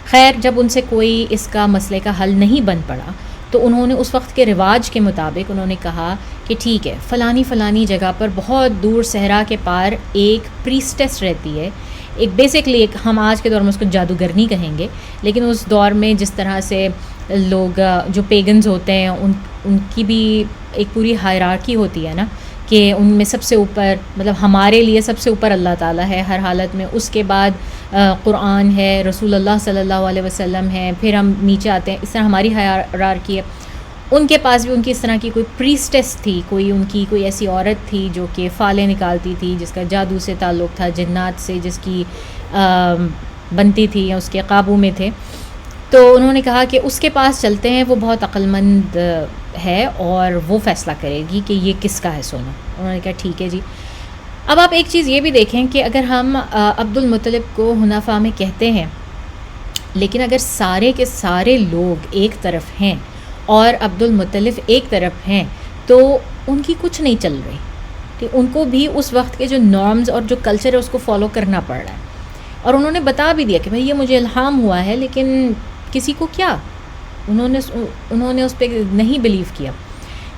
خیر جب ان سے کوئی اس کا مسئلے کا حل نہیں بن پڑا، تو انہوں نے اس وقت کے رواج کے مطابق انہوں نے کہا کہ ٹھیک ہے، فلانی جگہ پر بہت دور صحرا کے پار ایک پریسٹس رہتی ہے. ایک بیسکلی ہم آج کے دور میں اس کو جادوگرنی کہیں گے، لیکن اس دور میں جس طرح سے لوگ جو پیگنز ہوتے ہیں ان کی بھی ایک پوری ہائرارکی ہوتی ہے نا، کہ ان میں سب سے اوپر، مطلب ہمارے لیے سب سے اوپر اللہ تعالیٰ ہے ہر حالت میں، اس کے بعد قرآن ہے، رسول اللہ صلی اللہ علیہ وسلم ہے، پھر ہم نیچے آتے ہیں. اس طرح ہماری ہائرارکی ہے. ان کے پاس بھی ان کی اس طرح کی کوئی پریسٹس تھی، ان کی کوئی ایسی عورت تھی جو کہ فالیں نکالتی تھی، جس کا جادو سے تعلق تھا، جنات سے جس کی بنتی تھی یا اس کے قابو میں تھے. تو انہوں نے کہا کہ اس کے پاس چلتے ہیں، وہ بہت عقل مند ہے اور وہ فیصلہ کرے گی کہ یہ کس کا ہے سونا. انہوں نے کہا ٹھیک ہے جی. اب آپ ایک چیز یہ بھی دیکھیں کہ اگر ہم عبد المطلب کو حنفاء میں کہتے ہیں، لیکن اگر سارے کے سارے لوگ ایک طرف ہیں اور عبد المطلب ایک طرف ہیں، تو ان کی کچھ نہیں چل رہی. ان کو بھی اس وقت کے جو نارمز اور جو کلچر ہے اس کو فالو کرنا پڑ رہا ہے. اور انہوں نے بتا بھی دیا کہ بھائی یہ مجھے الہام ہوا ہے، لیکن کسی کو کیا، انہوں نے اس پہ نہیں بلیو کیا.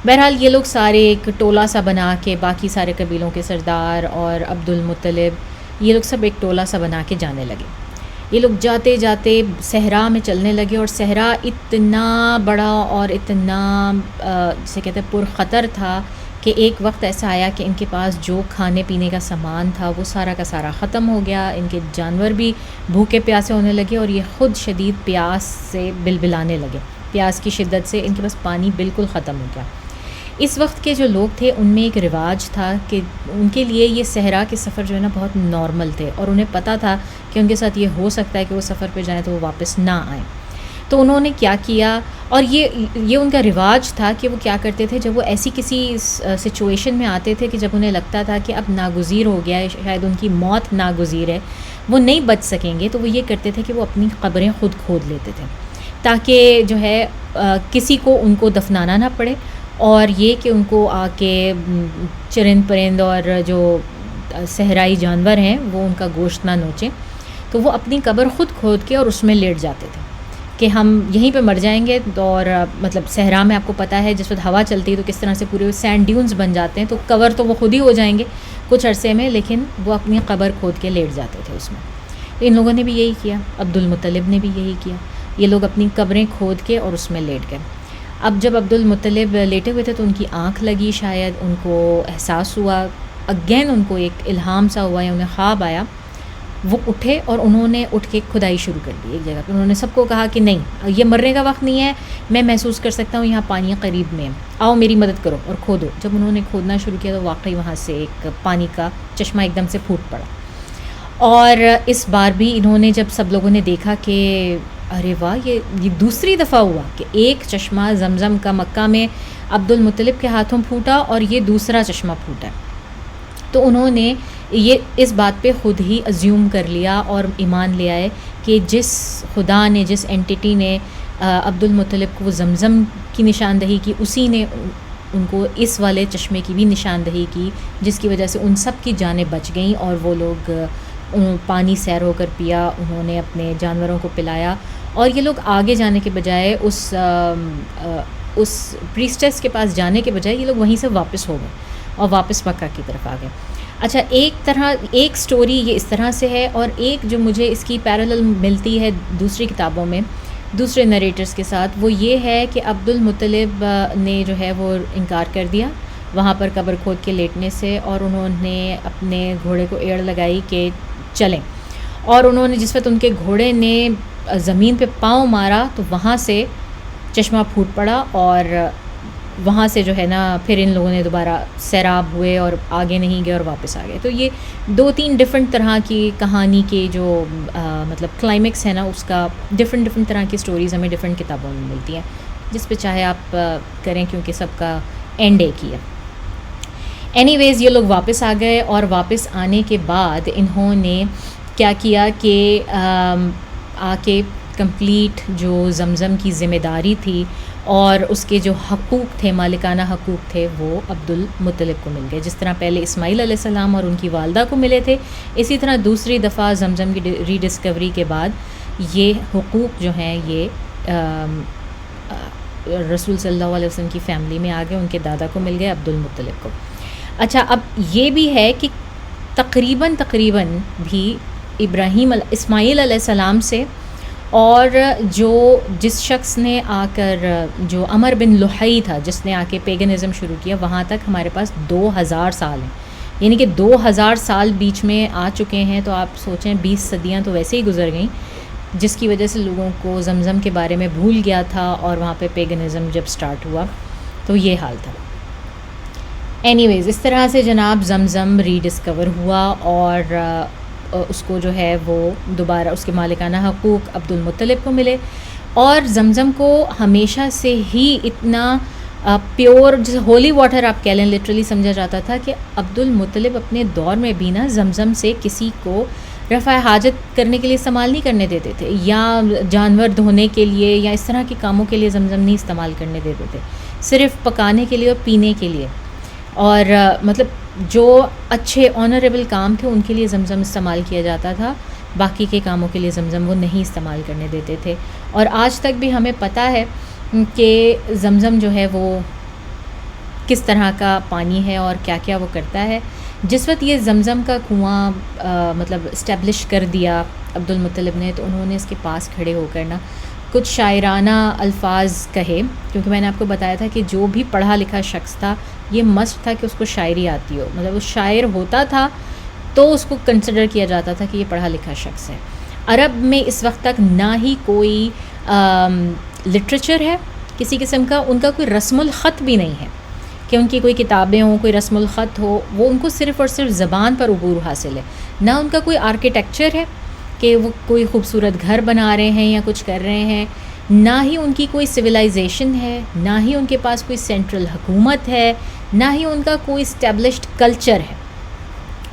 بہرحال یہ لوگ سارے ایک ٹولہ سا بنا کے، باقی سارے قبیلوں کے سردار اور عبد المطلب، یہ لوگ سب ایک ٹولہ سا بنا کے جانے لگے. یہ لوگ جاتے جاتے صحرا میں چلنے لگے، اور صحرا اتنا بڑا اور اتنا جسے کہتے ہیں پر خطر تھا کہ ایک وقت ایسا آیا کہ ان کے پاس جو کھانے پینے کا سامان تھا وہ سارا کا سارا ختم ہو گیا، ان کے جانور بھی بھوکے پیاسے ہونے لگے اور یہ خود شدید پیاس سے بلبلانے لگے، پیاس کی شدت سے ان کے پاس پانی بالکل ختم ہو گیا۔ اس وقت کے جو لوگ تھے ان میں ایک رواج تھا کہ ان کے لیے یہ صحرا کے سفر جو ہے نا بہت نارمل تھے، اور انہیں پتہ تھا کہ ان کے ساتھ یہ ہو سکتا ہے کہ وہ سفر پہ جائیں تو وہ واپس نہ آئیں۔ تو انہوں نے کیا کیا، اور یہ ان کا رواج تھا کہ وہ کیا کرتے تھے جب وہ ایسی کسی سچویشن میں آتے تھے کہ جب انہیں لگتا تھا کہ اب ناگزیر ہو گیا ہے، شاید ان کی موت ناگزیر ہے، وہ نہیں بچ سکیں گے، تو وہ یہ کرتے تھے کہ وہ اپنی قبریں خود کھود لیتے تھے تاکہ جو ہے کسی کو ان کو دفنانا نہ پڑے، اور یہ کہ ان کو آ کے چرند پرند اور جو صحرائی جانور ہیں وہ ان کا گوشت نہ نوچیں، تو وہ اپنی قبر خود کھود کے اور اس میں لیٹ جاتے تھے کہ ہم یہیں پہ مر جائیں گے۔ اور مطلب صحرا میں آپ کو پتہ ہے جس وقت ہوا چلتی ہے تو کس طرح سے پورے سینڈ ڈیونز بن جاتے ہیں، تو کور تو وہ خود ہی ہو جائیں گے کچھ عرصے میں، لیکن وہ اپنی قبر کھود کے لیٹ جاتے تھے اس میں۔ ان لوگوں نے بھی یہی کیا، عبد المطلب نے بھی یہی کیا، یہ لوگ اپنی قبریں کھود کے اور اس میں لیٹ گئے۔ اب جب عبد المطلب لیٹے ہوئے تھے تو ان کی آنکھ لگی، شاید ان کو احساس ہوا، اگین ان کو ایک الہام سا ہوا یا انہیں خواب آیا، وہ اٹھے اور انہوں نے اٹھ کے کھدائی شروع کر دی ایک جگہ پہ۔ انہوں نے سب کو کہا کہ نہیں، یہ مرنے کا وقت نہیں ہے، میں محسوس کر سکتا ہوں یہاں پانی قریب میں ہے، آؤ میری مدد کرو اور کھودو۔ جب انہوں نے کھودنا شروع کیا تو واقعی وہاں سے ایک پانی کا چشمہ ایک دم سے پھوٹ پڑا، اور اس بار بھی انہوں نے جب سب لوگوں نے دیکھا کہ ارے واہ، یہ دوسری دفعہ ہوا کہ ایک چشمہ زمزم کا مکہ میں عبد المطلب کے ہاتھوں پھوٹا اور یہ دوسرا چشمہ پھوٹا، تو انہوں نے یہ اس بات پہ خود ہی ازیوم کر لیا اور ایمان لے آئے کہ جس خدا نے، جس اینٹی نے عبد المطلب کو وہ زمزم کی نشاندہی کی، اسی نے ان کو اس والے چشمے کی بھی نشاندہی کی، جس کی وجہ سے ان سب کی جانیں بچ گئیں اور وہ لوگ پانی سیر ہو کر پیا، انہوں نے اپنے جانوروں کو پلایا، اور یہ لوگ آگے جانے کے بجائے اس پریسٹس کے پاس جانے کے بجائے یہ لوگ وہیں سے واپس ہو گئے اور واپس مکہ کی طرف آ گئے۔ اچھا، ایک سٹوری یہ اس طرح سے ہے، اور ایک جو مجھے اس کی پیرالل ملتی ہے دوسری کتابوں میں دوسرے نریٹرز کے ساتھ، وہ یہ ہے کہ عبد المطلب نے جو ہے وہ انکار کر دیا وہاں پر قبر کھود کے لیٹنے سے، اور انہوں نے اپنے گھوڑے کو ایڑ لگائی کہ چلیں، اور انہوں نے جس وقت ان کے گھوڑے نے زمین پہ پاؤں مارا تو وہاں سے چشمہ پھوٹ پڑا، اور وہاں سے جو ہے نا پھر ان لوگوں نے دوبارہ سیراب ہوئے اور آگے نہیں گئے اور واپس آ گئے۔ تو یہ 2-3 ڈفرینٹ طرح کی کہانی کے جو مطلب کلائمیکس ہے نا، اس کا ڈفرینٹ طرح کی سٹوریز ہمیں ڈفرینٹ کتابوں میں ملتی ہیں، جس پہ چاہے آپ کریں، کیونکہ سب کا اینڈ ایک ہی ہے۔ اینی ویز یہ لوگ واپس آ گئے، اور واپس آنے کے بعد انہوں نے کیا کیا کہ آ کے کمپلیٹ جو زمزم کی ذمہ داری تھی اور اس کے جو حقوق تھے، مالکانہ حقوق تھے، وہ عبد المطلب کو مل گئے۔ جس طرح پہلے اسماعیل علیہ السلام اور ان کی والدہ کو ملے تھے، اسی طرح دوسری دفعہ زمزم کی ری ڈسکوری کے بعد یہ حقوق جو ہیں یہ رسول صلی اللہ علیہ وسلم کی فیملی میں آ گئے، ان کے دادا کو مل گئے، عبد المطلب کو۔ اچھا، اب یہ بھی ہے کہ تقریباً بھی اسماعیل علیہ السلام سے اور جس شخص نے آ کر، جو عمر بن لحی تھا جس نے آ کے پیگنزم شروع کیا، وہاں تک ہمارے پاس 2000 سال ہیں، یعنی کہ 2000 سال بیچ میں آ چکے ہیں۔ تو آپ سوچیں 20 صدیاں تو ویسے ہی گزر گئیں، جس کی وجہ سے لوگوں کو زمزم کے بارے میں بھول گیا تھا، اور وہاں پہ پیگنزم جب سٹارٹ ہوا تو یہ حال تھا۔ اینی ویز اس طرح سے جناب زمزم ری ڈسکور ہوا، اور اس کو جو ہے وہ دوبارہ اس کے مالکانہ حقوق عبد المطلب کو ملے، اور زمزم کو ہمیشہ سے ہی اتنا پیور، جیسے ہولی واٹر آپ کہہ لیں، لٹرلی سمجھا جاتا تھا کہ عبد المطلب اپنے دور میں بھی نا زمزم سے کسی کو رفع حاجت کرنے کے لیے استعمال نہیں کرنے دیتے تھے، یا جانور دھونے کے لیے یا اس طرح کے کاموں کے لیے زمزم نہیں استعمال کرنے دیتے تھے، صرف پکانے کے لیے اور پینے کے لیے، اور مطلب جو اچھے آنریبل کام تھے ان کے لیے زمزم استعمال کیا جاتا تھا، باقی کے کاموں کے لیے زمزم وہ نہیں استعمال کرنے دیتے تھے۔ اور آج تک بھی ہمیں پتہ ہے کہ زمزم جو ہے وہ کس طرح کا پانی ہے اور کیا کیا وہ کرتا ہے۔ جس وقت یہ زمزم کا کنواں مطلب اسٹیبلش کر دیا عبد المطلب نے، تو انہوں نے اس کے پاس کھڑے ہو کر نا کچھ شاعرانہ الفاظ کہے، کیونکہ میں نے آپ کو بتایا تھا کہ جو بھی پڑھا لکھا شخص تھا یہ مسٹ تھا کہ اس کو شاعری آتی ہو، مطلب وہ شاعر ہوتا تھا تو اس کو کنسیڈر کیا جاتا تھا کہ یہ پڑھا لکھا شخص ہے۔ عرب میں اس وقت تک نہ ہی کوئی لٹریچر ہے کسی قسم کا، ان کا کوئی رسم الخط بھی نہیں ہے کہ ان کی کوئی کتابیں ہوں، کوئی رسم الخط ہو، وہ ان کو صرف اور صرف زبان پر عبور حاصل ہے۔ نہ ان کا کوئی آرکیٹیکچر ہے کہ وہ کوئی خوبصورت گھر بنا رہے ہیں یا کچھ کر رہے ہیں، نہ ہی ان کی کوئی سویلائزیشن ہے، نہ ہی ان کے پاس کوئی سینٹرل حکومت ہے، نہ ہی ان کا کوئی اسٹیبلشڈ کلچر ہے،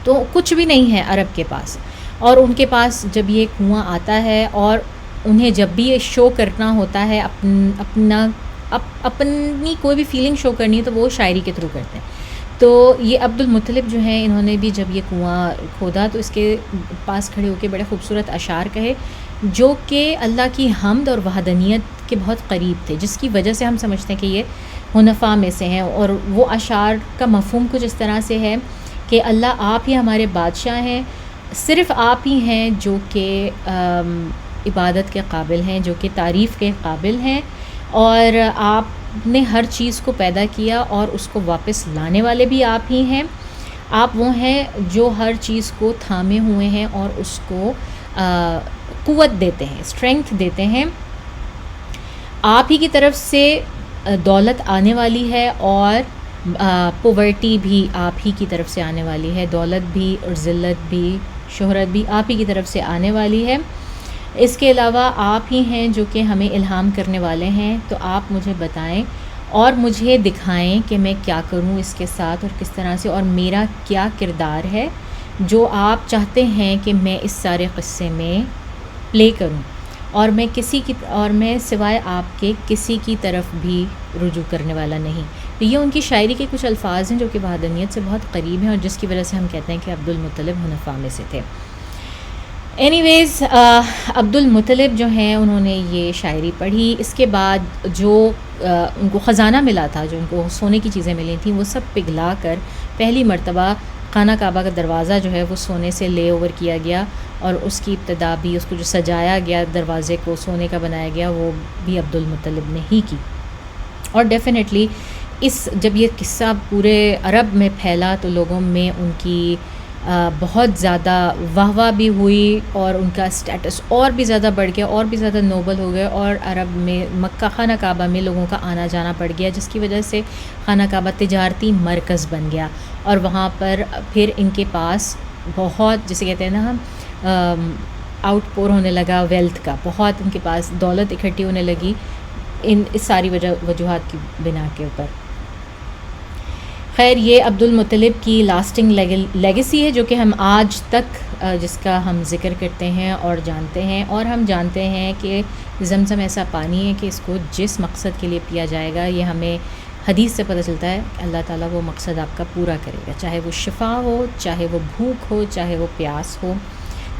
تو کچھ بھی نہیں ہے عرب کے پاس۔ اور ان کے پاس جب یہ کنواں آتا ہے اور انہیں جب بھی یہ شو کرنا ہوتا ہے اپنی کوئی بھی فیلنگ شو کرنی ہے تو وہ شاعری کے تھرو کرتے ہیں۔ تو یہ عبد المطلب جو ہیں، انہوں نے بھی جب یہ کنواں کھودا تو اس کے پاس کھڑے ہو کے بڑے خوبصورت اشعار کہے جو کہ اللہ کی حمد اور وحدانیت کے بہت قریب تھے، جس کی وجہ سے ہم سمجھتے ہیں کہ یہ حنفاء میں سے ہیں۔ اور وہ اشعار کا مفہوم کچھ اس طرح سے ہے کہ اللہ آپ ہی ہمارے بادشاہ ہیں، صرف آپ ہی ہیں جو کہ عبادت کے قابل ہیں، جو کہ تعریف کے قابل ہیں، اور آپ نے ہر چیز کو پیدا کیا اور اس کو واپس لانے والے بھی آپ ہی ہیں۔ آپ وہ ہیں جو ہر چیز کو تھامے ہوئے ہیں اور اس کو قوت دیتے ہیں، اسٹرینگتھ دیتے ہیں۔ آپ ہی کی طرف سے دولت آنے والی ہے اور پوورٹی بھی آپ ہی کی طرف سے آنے والی ہے، دولت بھی اور ذلت بھی شہرت بھی آپ ہی کی طرف سے آنے والی ہے۔ اس کے علاوہ آپ ہی ہیں جو کہ ہمیں الہام کرنے والے ہیں، تو آپ مجھے بتائیں اور مجھے دکھائیں کہ میں کیا کروں اس کے ساتھ اور کس طرح سے، اور میرا کیا کردار ہے جو آپ چاہتے ہیں کہ میں اس سارے قصے میں پلے کروں، اور میں سوائے آپ کے کسی کی طرف بھی رجوع کرنے والا نہیں۔ تو یہ ان کی شاعری کے کچھ الفاظ ہیں جو کہ وحدانیت سے بہت قریب ہیں اور جس کی وجہ سے ہم کہتے ہیں کہ عبد المطلب حنفاء میں سے تھے۔ اینی ویز عبد المطلب جو ہیں انہوں نے یہ شاعری پڑھی، اس کے بعد جو ان کو خزانہ ملا تھا، جو ان کو سونے کی چیزیں ملی تھیں، وہ سب پگھلا کر پہلی مرتبہ خانہ کعبہ کا دروازہ جو ہے وہ سونے سے لے اوور کیا گیا، اور اس کی ابتدا بھی، اس کو جو سجایا گیا دروازے کو سونے کا بنایا گیا، وہ بھی عبد المطلب نے ہی کی۔ اور ڈیفینیٹلی جب یہ قصہ پورے عرب میں پھیلا تو لوگوں میں ان کی بہت زیادہ واہ واہ بھی ہوئی، اور ان کا اسٹیٹس اور بھی زیادہ بڑھ گیا، اور بھی زیادہ نوبل ہو گئے، اور عرب میں مکہ خانہ کعبہ میں لوگوں کا آنا جانا پڑ گیا، جس کی وجہ سے خانہ کعبہ تجارتی مرکز بن گیا، اور وہاں پر پھر ان کے پاس بہت، جسے کہتے ہیں نا ہم، آؤٹ پور ہونے لگا ویلتھ کا، بہت ان کے پاس دولت اکٹھی ہونے لگی اس ساری وجوہات کی بنا کے اوپر۔ خیر، یہ عبد المطلب کی لاسٹنگ لیگیسی ہے جو کہ ہم آج تک جس کا ہم ذکر کرتے ہیں اور جانتے ہیں، اور ہم جانتے ہیں کہ زمزم ایسا پانی ہے کہ اس کو جس مقصد کے لیے پیا جائے گا، یہ ہمیں حدیث سے پتہ چلتا ہے کہ اللہ تعالیٰ وہ مقصد آپ کا پورا کرے گا، چاہے وہ شفا ہو، چاہے وہ بھوک ہو، چاہے وہ پیاس ہو،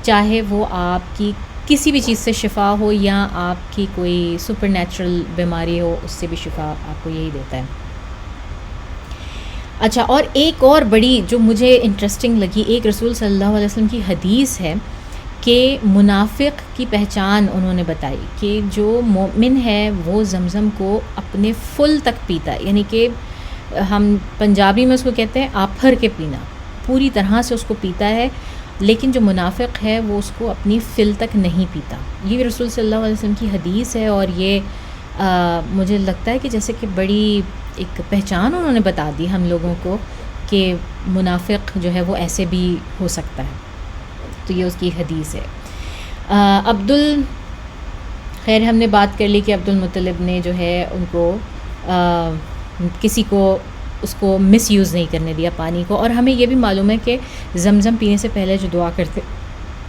چاہے وہ آپ کی کسی بھی چیز سے شفا ہو، یا آپ کی کوئی سپر نیچرل بیماری ہو، اس سے بھی شفا آپ کو یہی دیتا ہے۔ اچھا، اور ایک اور بڑی جو مجھے انٹرسٹنگ لگی، ایک رسول صلی اللہ علیہ وسلم کی حدیث ہے کہ منافق کی پہچان انہوں نے بتائی کہ جو مومن ہے وہ زمزم کو اپنے فل تک پیتا ہے، یعنی کہ ہم پنجابی میں اس کو کہتے ہیں آپھر کے پینا، پوری طرح سے اس کو پیتا ہے، لیکن جو منافق ہے وہ اس کو اپنی فل تک نہیں پیتا۔ یہ بھی رسول صلی اللہ علیہ وسلم کی حدیث ہے، اور یہ مجھے لگتا ہے کہ جیسے کہ بڑی ایک پہچان انہوں نے بتا دی ہم لوگوں کو کہ منافق جو ہے وہ ایسے بھی ہو سکتا ہے، تو یہ اس کی حدیث ہے۔ خیر ہم نے بات کر لی کہ عبد المطلب نے جو ہے ان کو کسی کو اس کو مس یوز نہیں کرنے دیا پانی کو، اور ہمیں یہ بھی معلوم ہے کہ زمزم پینے سے پہلے جو دعا کرتے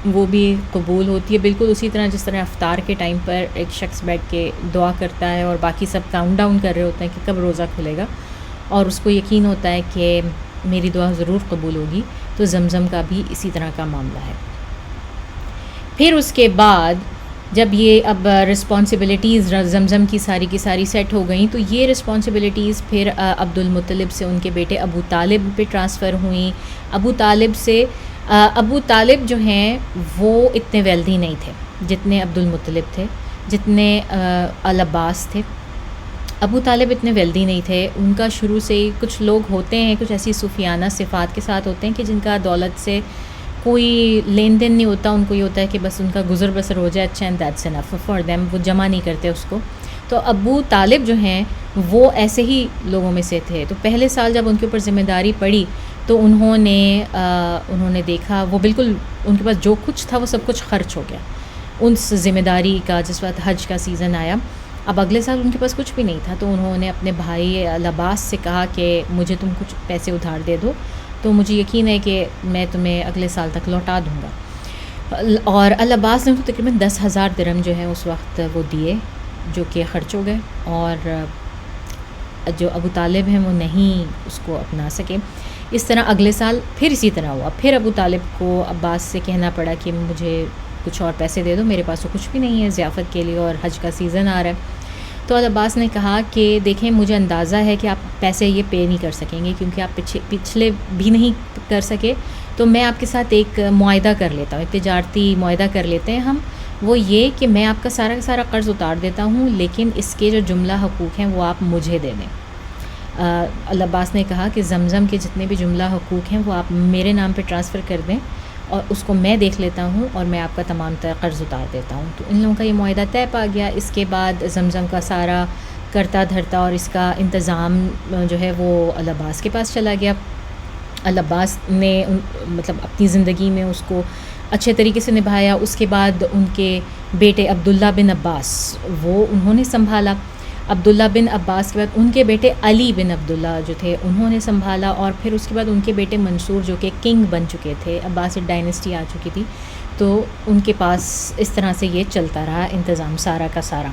وہ بھی قبول ہوتی ہے، بالکل اسی طرح جس طرح افطار کے ٹائم پر ایک شخص بیٹھ کے دعا کرتا ہے اور باقی سب کاؤنٹ ڈاؤن کر رہے ہوتے ہیں کہ کب روزہ کھلے گا، اور اس کو یقین ہوتا ہے کہ میری دعا ضرور قبول ہوگی، تو زمزم کا بھی اسی طرح کا معاملہ ہے۔ پھر اس کے بعد جب یہ اب رسپانسبلٹیز زمزم کی ساری سیٹ ہو گئیں، تو یہ رسپانسبلٹیز پھر عبد المطلب سے ان کے بیٹے ابو طالب پہ ٹرانسفر ہوئیں۔ ابو طالب جو ہیں وہ اتنے ویلدی نہیں تھے جتنے عبد المطلب تھے، جتنے العباس تھے. ابو طالب اتنے ویلدی نہیں تھے. ان کا شروع سے ہی کچھ لوگ ہوتے ہیں، کچھ ایسی صوفیانہ صفات کے ساتھ ہوتے ہیں کہ جن کا دولت سے کوئی لین دین نہیں ہوتا. ان کو یہ ہوتا ہے کہ بس ان کا گزر بسر ہو جائے، اچھا and that's enough for them. وہ جمع نہیں کرتے اس کو. تو ابو طالب جو ہیں وہ ایسے ہی لوگوں میں سے تھے. تو پہلے سال جب ان کے اوپر ذمہ داری پڑی تو انہوں نے دیکھا وہ بالکل ان کے پاس جو کچھ تھا وہ سب کچھ خرچ ہو گیا اس ذمہ داری کا. جس وقت حج کا سیزن آیا، اب اگلے سال ان کے پاس کچھ بھی نہیں تھا. تو انہوں نے اپنے بھائی العباس سے کہا کہ مجھے تم کچھ پیسے ادھار دے دو تو مجھے یقین ہے کہ میں تمہیں اگلے سال تک لوٹا دوں گا. اور العباس نے تو تقریباً 10,000 درہم جو ہے اس وقت وہ دیے، جو کہ خرچ ہو گئے. اور جو ابو طالب ہیں وہ نہیں اس کو اپنا سکے. اس طرح اگلے سال پھر اسی طرح ہوا. پھر ابو طالب کو عباس سے کہنا پڑا کہ مجھے کچھ اور پیسے دے دو، میرے پاس تو کچھ بھی نہیں ہے ضیافت کے لیے اور حج کا سیزن آ رہا ہے. تو عباس نے کہا کہ دیکھیں مجھے اندازہ ہے کہ آپ پیسے یہ پے نہیں کر سکیں گے کیونکہ آپ پچھلے بھی نہیں کر سکے. تو میں آپ کے ساتھ ایک معاہدہ کر لیتا ہوں، ایک تجارتی معاہدہ کر لیتے ہیں ہم. وہ یہ کہ میں آپ کا سارا کا سارا قرض اتار دیتا ہوں، لیکن اس کے جو جملہ حقوق ہیں وہ آپ مجھے دے دیں. العباس نے کہا کہ زمزم کے جتنے بھی جملہ حقوق ہیں وہ آپ میرے نام پہ ٹرانسفر کر دیں اور اس کو میں دیکھ لیتا ہوں اور میں آپ کا تمام تر قرض اتار دیتا ہوں. تو ان لوگوں کا یہ معاہدہ طے پا گیا. اس کے بعد زمزم کا سارا کرتا دھرتا اور اس کا انتظام جو ہے وہ العباس کے پاس چلا گیا. العباس نے مطلب اپنی زندگی میں اس کو اچھے طریقے سے نبھایا. اس کے بعد ان کے بیٹے عبداللہ بن عباس وہ انہوں نے سنبھالا. عبداللہ بن عباس کے بعد ان کے بیٹے علی بن عبداللہ جو تھے انہوں نے سنبھالا. اور پھر اس کے بعد ان کے بیٹے منصور جو کہ کنگ بن چکے تھے، عباسڈ ڈائنیسٹی آ چکی تھی، تو ان کے پاس اس طرح سے یہ چلتا رہا انتظام سارا کا سارا.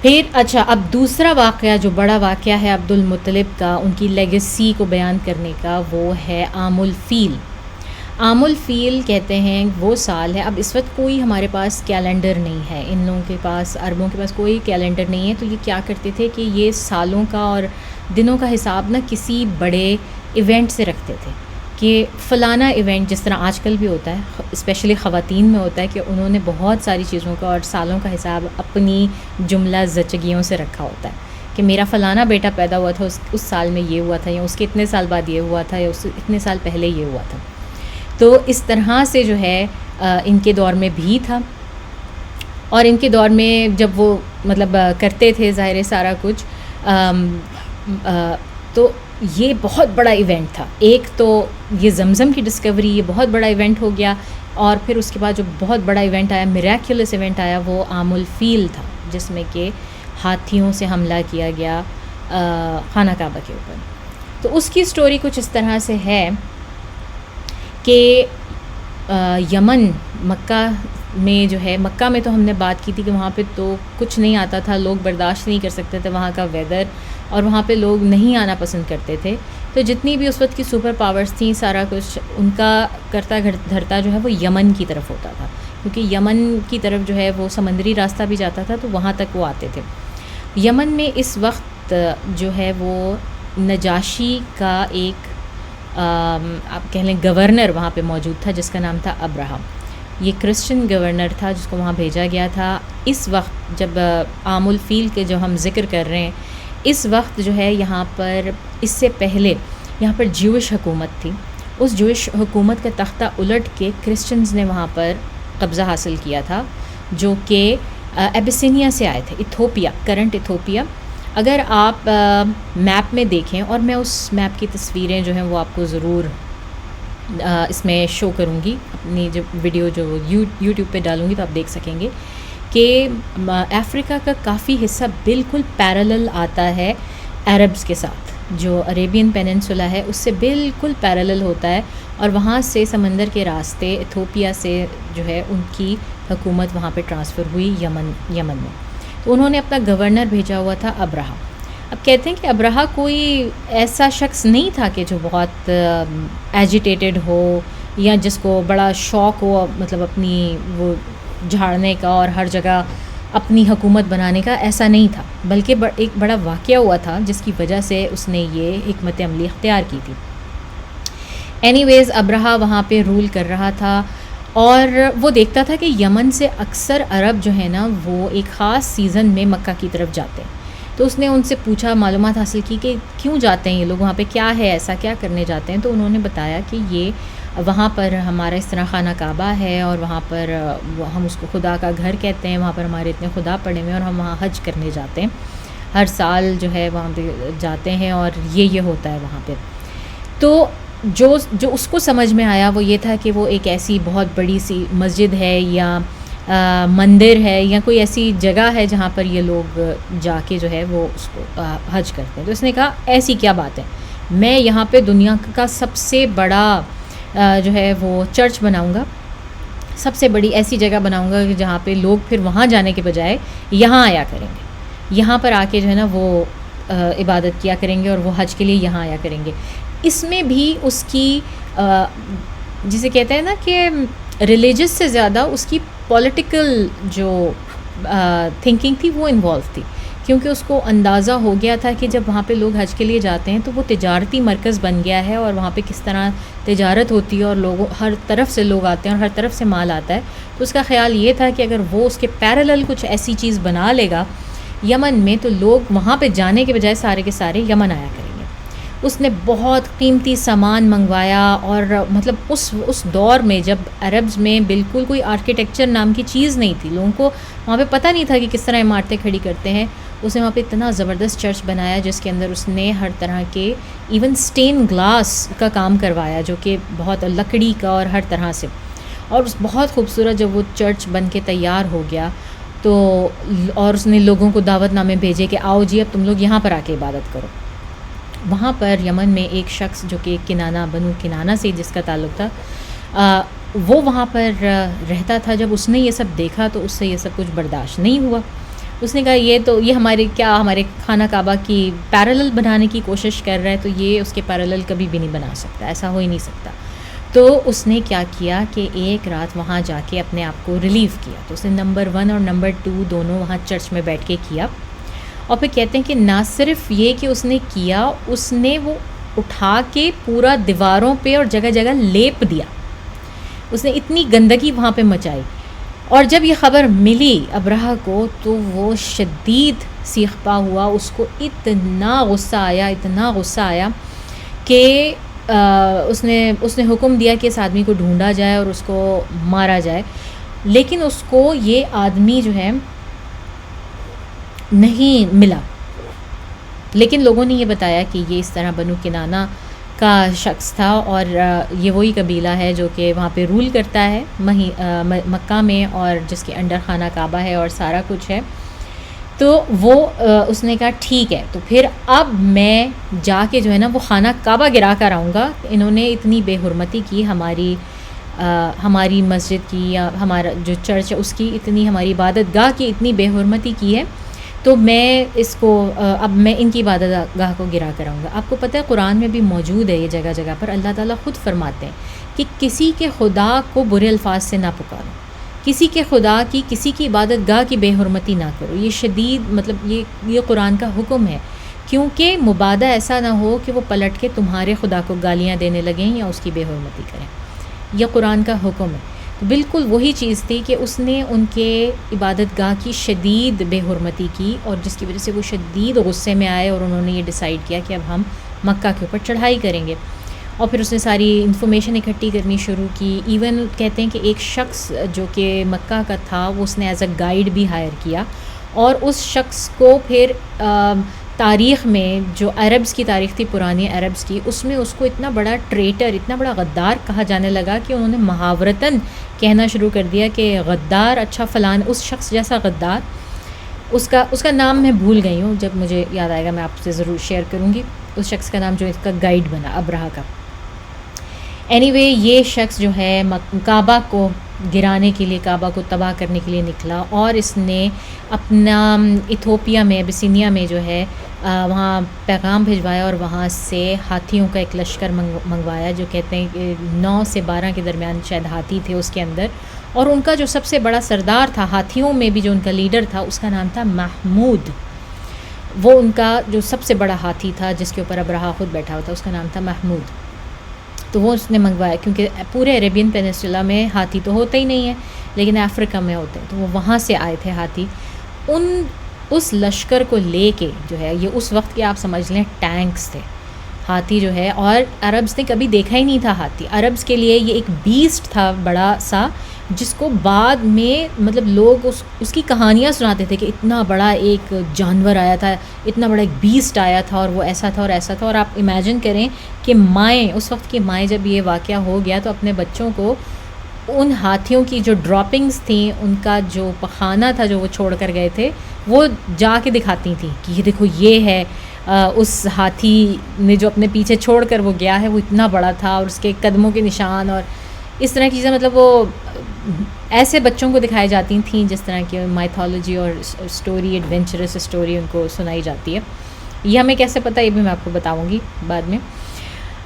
پھر اچھا اب دوسرا واقعہ جو بڑا واقعہ ہے عبد المطلب کا، ان کی لیگیسی کو بیان کرنے کا، وہ ہے عام الفیل. عام الفیل کہتے ہیں وہ سال ہے. اب اس وقت کوئی ہمارے پاس کیلنڈر نہیں ہے، ان لوگوں کے پاس عربوں کے پاس کوئی کیلنڈر نہیں ہے. تو یہ کیا کرتے تھے کہ یہ سالوں کا اور دنوں کا حساب نا کسی بڑے ایونٹ سے رکھتے تھے کہ فلانا ایونٹ، جس طرح آج کل بھی ہوتا ہے اسپیشلی خواتین میں ہوتا ہے کہ انہوں نے بہت ساری چیزوں کا اور سالوں کا حساب اپنی جملہ زچگیوں سے رکھا ہوتا ہے کہ میرا فلانا بیٹا پیدا ہوا تھا اس سال میں یہ ہوا تھا، یا اس کے اتنے سال بعد یہ ہوا تھا، یا اس اتنے سال پہلے یہ ہوا تھا. تو اس طرح سے جو ہے ان کے دور میں بھی تھا. اور ان کے دور میں جب وہ مطلب کرتے تھے ظاہر سارا کچھ، تو یہ بہت بڑا ایونٹ تھا. ایک تو یہ زمزم کی ڈسکوری، یہ بہت بڑا ایونٹ ہو گیا. اور پھر اس کے بعد جو بہت بڑا ایونٹ آیا، میریکولس ایونٹ آیا، وہ عام الفیل تھا، جس میں کہ ہاتھیوں سے حملہ کیا گیا خانہ کعبہ کے اوپر. تو اس کی سٹوری کچھ اس طرح سے ہے کہ یمن، مکہ میں جو ہے، مکہ میں تو ہم نے بات کی تھی کہ وہاں پہ تو کچھ نہیں آتا تھا، لوگ برداشت نہیں کر سکتے تھے وہاں کا ویدر، اور وہاں پہ لوگ نہیں آنا پسند کرتے تھے. تو جتنی بھی اس وقت کی سپر پاورز تھیں، سارا کچھ ان کا کرتا دھرتا جو ہے وہ یمن کی طرف ہوتا تھا، کیونکہ یمن کی طرف جو ہے وہ سمندری راستہ بھی جاتا تھا، تو وہاں تک وہ آتے تھے. یمن میں اس وقت جو ہے وہ نجاشی کا ایک آپ کہہ لیں گورنر وہاں پہ موجود تھا، جس کا نام تھا ابرہہ. یہ کرسچن گورنر تھا جس کو وہاں بھیجا گیا تھا. اس وقت جب عام الفیل کے جو ہم ذکر کر رہے ہیں، اس وقت جو ہے یہاں پر، اس سے پہلے یہاں پر جیوش حکومت تھی. اس جیوش حکومت کا تختہ الٹ کے کرسچنز نے وہاں پر قبضہ حاصل کیا تھا، جو کہ ایبیسینیا سے آئے تھے، ایتھوپیا، کرنٹ ایتھوپیا. اگر آپ میپ میں دیکھیں، اور میں اس میپ کی تصویریں جو ہیں وہ آپ کو ضرور اس میں شو کروں گی، اپنی جو ویڈیو جو یوٹیوب پہ ڈالوں گی تو آپ دیکھ سکیں گے کہ افریقہ کا کافی حصہ بالکل پیرالل آتا ہے عربز کے ساتھ. جو عریبین پیننسولا ہے اس سے بالکل پیرالل ہوتا ہے، اور وہاں سے سمندر کے راستے ایتھوپیا سے جو ہے ان کی حکومت وہاں پہ ٹرانسفر ہوئی یمن میں. تو انہوں نے اپنا گورنر بھیجا ہوا تھا ابرہہ. اب کہتے ہیں کہ ابرہہ کوئی ایسا شخص نہیں تھا کہ جو بہت ایجیٹیٹڈ ہو یا جس کو بڑا شوق ہو مطلب اپنی وہ جھاڑنے کا اور ہر جگہ اپنی حکومت بنانے کا. ایسا نہیں تھا، بلکہ ایک بڑا واقعہ ہوا تھا جس کی وجہ سے اس نے یہ حکمت عملی اختیار کی تھی. اینی ویز ابرہہ وہاں پہ رول کر رہا تھا، اور وہ دیکھتا تھا کہ یمن سے اکثر عرب جو ہے نا وہ ایک خاص سیزن میں مکہ کی طرف جاتے ہیں. تو اس نے ان سے پوچھا، معلومات حاصل کی کہ کیوں جاتے ہیں یہ لوگ، وہاں پہ کیا ہے ایسا، کیا کرنے جاتے ہیں. تو انہوں نے بتایا کہ یہ وہاں پر ہمارا اس طرح خانہ کعبہ ہے اور وہاں پر ہم اس کو خدا کا گھر کہتے ہیں، وہاں پر ہمارے اتنے خدا پڑے ہوئے ہیں اور ہم وہاں حج کرنے جاتے ہیں، ہر سال جو ہے وہاں پہ جاتے ہیں اور یہ ہوتا ہے وہاں پہ. تو جو اس کو سمجھ میں آیا وہ یہ تھا کہ وہ ایک ایسی بہت بڑی سی مسجد ہے یا مندر ہے یا کوئی ایسی جگہ ہے جہاں پر یہ لوگ جا کے جو ہے وہ اس کو حج کرتے ہیں. تو اس نے کہا ایسی کیا بات ہے، میں یہاں پہ دنیا کا سب سے بڑا جو ہے وہ چرچ بناؤں گا، سب سے بڑی ایسی جگہ بناؤں گا کہ جہاں پہ لوگ پھر وہاں جانے کے بجائے یہاں آیا کریں گے، یہاں پر آ کے جو ہے نا وہ عبادت کیا کریں گے اور وہ حج کے لیے یہاں آیا کریں گے. اس میں بھی اس کی جسے کہتے ہیں نا کہ ریلیجس سے زیادہ اس کی پولیٹیکل جو تھنکنگ تھی وہ انوالو تھی، کیونکہ اس کو اندازہ ہو گیا تھا کہ جب وہاں پہ لوگ حج کے لیے جاتے ہیں تو وہ تجارتی مرکز بن گیا ہے اور وہاں پہ کس طرح تجارت ہوتی ہے اور لوگوں ہر طرف سے لوگ آتے ہیں اور ہر طرف سے مال آتا ہے. تو اس کا خیال یہ تھا کہ اگر وہ اس کے پیرالل کچھ ایسی چیز بنا لے گا یمن میں تو لوگ وہاں پہ جانے کے بجائے سارے کے سارے یمن آیا کریں گے. اس نے بہت قیمتی سامان منگوایا اور مطلب اس دور میں جب عربز میں بالکل کوئی آرکیٹیکچر نام کی چیز نہیں تھی، لوگوں کو وہاں پہ پتہ نہیں تھا کہ کس طرح عمارتیں کھڑی کرتے ہیں. اس نے وہاں پہ اتنا زبردست چرچ بنایا جس کے اندر اس نے ہر طرح کے ایون سٹین گلاس کا کام کروایا جو کہ بہت لکڑی کا اور ہر طرح سے، اور بہت خوبصورت جب وہ چرچ بن کے تیار ہو گیا تو اور اس نے لوگوں کو دعوت نامے بھیجے کہ آؤ جی اب تم لوگ یہاں پر آ کے عبادت کرو. وہاں پر یمن میں ایک شخص جو کہ کنانہ بنو کنانہ سے جس کا تعلق تھا وہ وہاں پر رہتا تھا. جب اس نے یہ سب دیکھا تو اس سے یہ سب کچھ برداشت نہیں ہوا. اس نے کہا یہ ہمارے خانہ کعبہ کی پیرالل بنانے کی کوشش کر رہا ہے، تو یہ اس کے پیرالل کبھی بھی نہیں بنا سکتا، ایسا ہو ہی نہیں سکتا. تو اس نے کیا کیا کہ ایک رات وہاں جا کے اپنے آپ کو ریلیو کیا. تو اس نے نمبر 1 اور نمبر 2 دونوں وہاں چرچ میں بیٹھ کے کیا. اور پھر کہتے ہیں کہ نہ صرف یہ کہ اس نے کیا، اس نے وہ اٹھا کے پورا دیواروں پہ اور جگہ جگہ لیپ دیا. اس نے اتنی گندگی وہاں پہ مچائی. اور جب یہ خبر ملی ابرہہ کو تو وہ شدید سیخپا ہوا، اس کو اتنا غصہ آیا کہ اس نے حکم دیا کہ اس آدمی کو ڈھونڈا جائے اور اس کو مارا جائے. لیکن اس کو یہ آدمی جو ہے نہیں ملا. لیکن لوگوں نے یہ بتایا کہ یہ اس طرح بنو کنانہ کا شخص تھا اور یہ وہی قبیلہ ہے جو کہ وہاں پہ رول کرتا ہے مکہ میں اور جس کے انڈر خانہ کعبہ ہے اور سارا کچھ ہے. تو وہ اس نے کہا ٹھیک ہے، تو پھر اب میں جا کے جو ہے نا وہ خانہ کعبہ گرا کر آؤں گا. انہوں نے اتنی بے حرمتی کی ہماری مسجد کی یا ہمارا جو چرچ ہے اس کی، اتنی ہماری عبادت گاہ کی اتنی بے حرمتی کی ہے، تو میں اس کو اب میں ان کی عبادت گاہ کو گرا کر آؤں گا. آپ کو پتہ ہے قرآن میں بھی موجود ہے یہ جگہ جگہ پر اللہ تعالیٰ خود فرماتے ہیں کہ کسی کے خدا کو برے الفاظ سے نہ پکارو، کسی کے خدا کی کسی کی عبادت گاہ کی بے حرمتی نہ کرو. یہ شدید مطلب یہ قرآن کا حکم ہے، کیونکہ مبادہ ایسا نہ ہو کہ وہ پلٹ کے تمہارے خدا کو گالیاں دینے لگیں یا اس کی بے حرمتی کریں. یہ قرآن کا حکم ہے. تو بالکل وہی چیز تھی کہ اس نے ان کے عبادت گاہ کی شدید بے حرمتی کی اور جس کی وجہ سے وہ شدید غصے میں آئے اور انہوں نے یہ ڈیسائیڈ کیا کہ اب ہم مکہ کے اوپر چڑھائی کریں گے. اور پھر اس نے ساری انفارمیشن اکٹھی کرنی شروع کی. ایون کہتے ہیں کہ ایک شخص جو کہ مکہ کا تھا وہ اس نے ایز اے گائیڈ بھی ہائر کیا، اور اس شخص کو پھر تاریخ میں جو عربز کی تاریخ تھی پرانی عربز کی، اس میں اس کو اتنا بڑا ٹریٹر، اتنا بڑا غدار کہا جانے لگا کہ انہوں نے محاورتاً کہنا شروع کر دیا کہ غدار، اچھا فلان اس شخص جیسا غدار. اس کا نام میں بھول گئی ہوں، جب مجھے یاد آئے گا میں آپ سے ضرور شیئر کروں گی اس شخص کا نام جو اس کا گائیڈ بنا ابرہہ کا. اینی وے یہ شخص جو ہے کعبہ کو گرانے کے لیے، کعبہ کو تباہ کرنے کے لیے نکلا، اور اس نے اپنا ایتھوپیا میں ابسینیا میں جو ہے وہاں پیغام بھجوایا اور وہاں سے ہاتھیوں کا ایک لشکر منگوایا، جو کہتے ہیں کہ 9 سے 12 کے درمیان شاید ہاتھی تھے اس کے اندر. اور ان کا جو سب سے بڑا سردار تھا ہاتھیوں میں بھی، جو ان کا لیڈر تھا، اس کا نام تھا محمود. وہ ان کا جو سب سے بڑا ہاتھی تھا جس کے اوپر ابرہہ خود بیٹھا ہوا تھا، اس کا نام تھا محمود. تو وہ اس نے منگوایا، کیونکہ پورے عربین پینسٹولا میں ہاتھی تو ہوتا ہی نہیں ہے، لیکن افریقہ میں ہوتے ہیں، تو وہ وہاں سے آئے تھے ہاتھی. اس لشکر کو لے کے جو ہے، یہ اس وقت کے آپ سمجھ لیں ٹینکس تھے. ہاتھی جو ہے، اور عربس نے کبھی دیکھا ہی نہیں تھا ہاتھی. عربس کے لیے یہ ایک بیسٹ تھا بڑا سا، جس کو بعد میں مطلب لوگ اس کی کہانیاں سناتے تھے کہ اتنا بڑا ایک جانور آیا تھا، اتنا بڑا ایک بیسٹ آیا تھا، اور وہ ایسا تھا اور ایسا تھا. اور آپ امیجن کریں کہ مائیں، اس وقت کی مائیں جب یہ واقعہ ہو گیا تو اپنے بچوں کو ان ہاتھیوں کی جو ڈراپنگز تھیں، ان کا جو پخانہ تھا جو وہ چھوڑ کر گئے تھے، وہ جا کے دکھاتی تھیں کہ یہ دیکھو یہ ہے اس ہاتھی نے جو اپنے پیچھے چھوڑ کر وہ گیا ہے، وہ اتنا بڑا تھا، اور اس کے قدموں کے نشان اور اس طرح کی چیزیں. مطلب وہ ایسے بچوں کو دکھائی جاتی تھیں جس طرح کی مائتھولوجی اور اسٹوری، ایڈونچرس اسٹوری ان کو سنائی جاتی ہے. یہ ہمیں کیسے پتہ، یہ بھی میں آپ کو بتاؤں گی بعد میں.